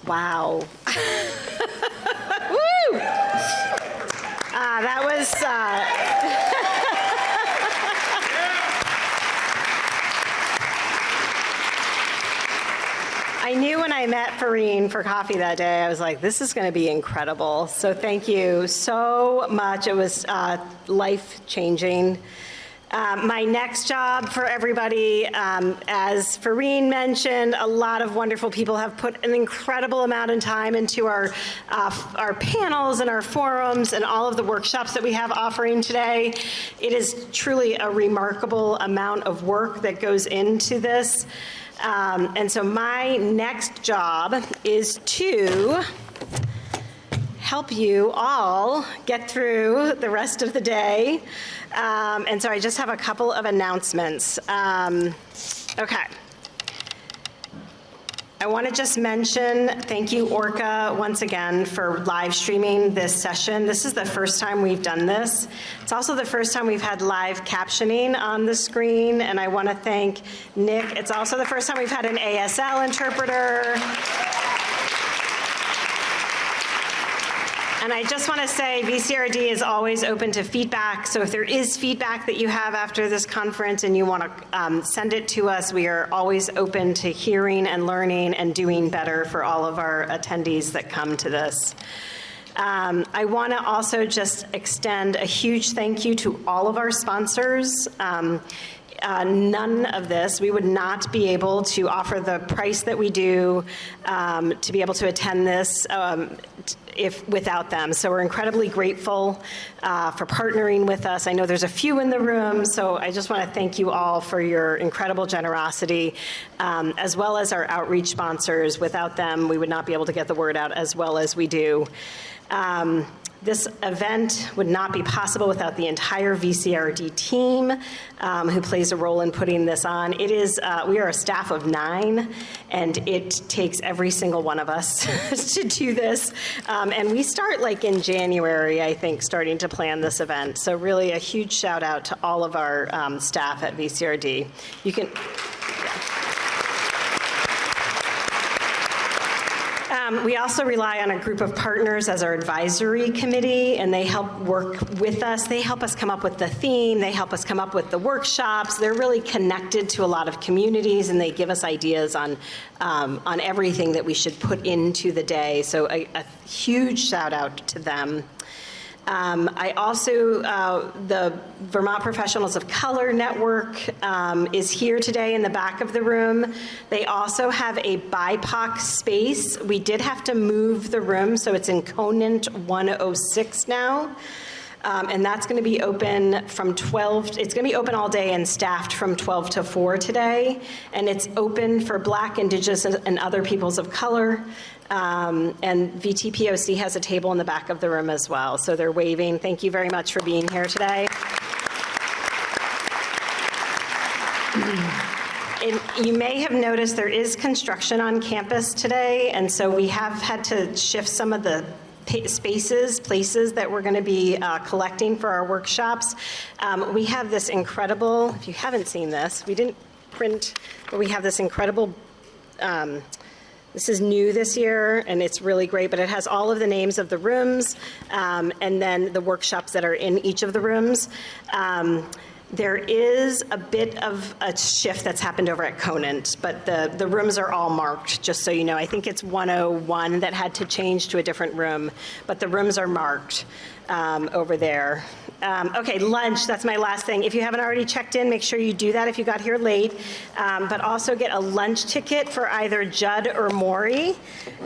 Wow. Woo! That was, I knew when I met Farine for coffee that day, I was like, this is going to be incredible. So thank you so much. It was life-changing. My next job for everybody, as Farine mentioned, a lot of wonderful people have put an incredible amount of time into our panels and our forums and all of the workshops that we have offering today. It is truly a remarkable amount of work that goes into this. And so my next job is to help you all get through the rest of the day. And so I just have a couple of announcements. Okay. I want to just mention, thank you, Orca, once again, for live streaming this session. This is the first time we've done this. It's also the first time we've had live captioning on the screen, and I want to thank Nick. It's also the first time we've had an ASL interpreter. And I just want to say VCRD is always open to feedback. So if there is feedback that you have after this conference and you want to send it to us, we are always open to hearing and learning and doing better for all of our attendees that come to this. I want to also just extend a huge thank you to all of our sponsors. None of this, we would not be able to offer the price that we do to be able to attend this without them. So we're incredibly grateful for partnering with us. I know there's a few in the room, so I just want to thank you all for your incredible generosity, as well as our outreach sponsors. Without them, we would not be able to get the word out as well as we do. This event would not be possible without the entire VCRD team who plays a role in putting this on. It is, we are a staff of 9, and it takes every single one of us to do this. And we start like in January, I think, starting to plan this event. So really a huge shout out to all of our staff at VCRD. You can... We also rely on a group of partners as our advisory committee, and they help work with us. They help us come up with the theme. They help us come up with the workshops. They're really connected to a lot of communities, and they give us ideas on everything that we should put into the day. So a huge shout out to them. I also, the Vermont Professionals of Color Network is here today in the back of the room. They also have a BIPOC space. We did have to move the room, so it's in Conant 106 now. And that's going to be open from 12, it's going to be open all day and staffed from 12 to 4 today. And it's open for Black, Indigenous, and other peoples of color. And VTPOC has a table in the back of the room as well. So they're waving. Thank you very much for being here today. You may have noticed there is construction on campus today, and so we have had to shift some of the places that we're going to be collecting for our workshops. We have this incredible, if you haven't seen this, we didn't print, but we have this incredible, this is new this year, and it's really great, but it has all of the names of the rooms and then the workshops that are in each of the rooms. There is a bit of a shift that's happened over at Conant, but the rooms are all marked, just so you know. I think it's 101 that had to change to a different room, but the rooms are marked over there. Okay, lunch, that's my last thing. If you haven't already checked in, make sure you do that if you got here late, but also get a lunch ticket for either Judd or Maury.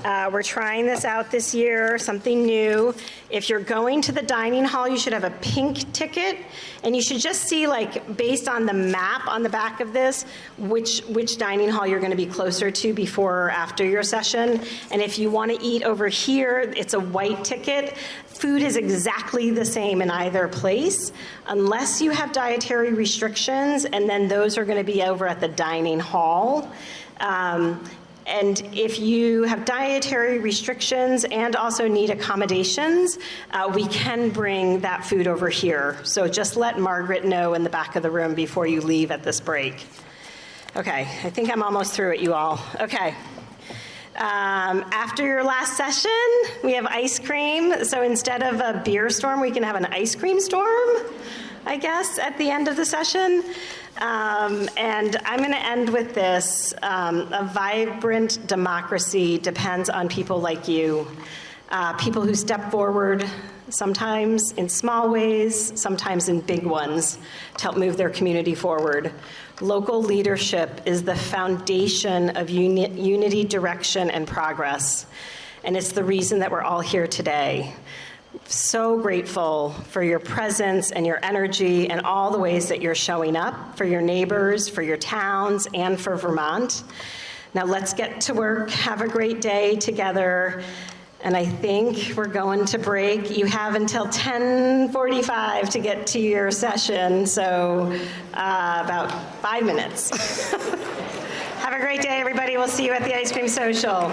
We're trying this out this year, something new. If you're going to the dining hall, you should have a pink ticket, and you should just see, like, based on the map on the back of this, which dining hall you're going to be closer to before or after your session. And if you want to eat over here, it's a white ticket. Food is exactly the same in either place, unless you have dietary restrictions, and then those are going to be over at the dining hall. And if you have dietary restrictions and also need accommodations, we can bring that food over here. So just let Margaret know in the back of the room before you leave at this break. Okay, I think I'm almost through it, you all. Okay. After your last session, we have ice cream. So instead of a beer storm, we can have an ice cream storm, I guess, at the end of the session. And I'm going to end with this. A vibrant democracy depends on people like you, people who step forward, sometimes in small ways, sometimes in big ones, to help move their community forward. Local leadership is the foundation of unity, direction, and progress. And it's the reason that we're all here today. So grateful for your presence and your energy and all the ways that you're showing up for your neighbors, for your towns, and for Vermont. Now let's get to work. Have a great day together. And I think we're going to break. You have until 10:45 to get to your session, so about 5 minutes. Have a great day, everybody. We'll see you at the ice cream social.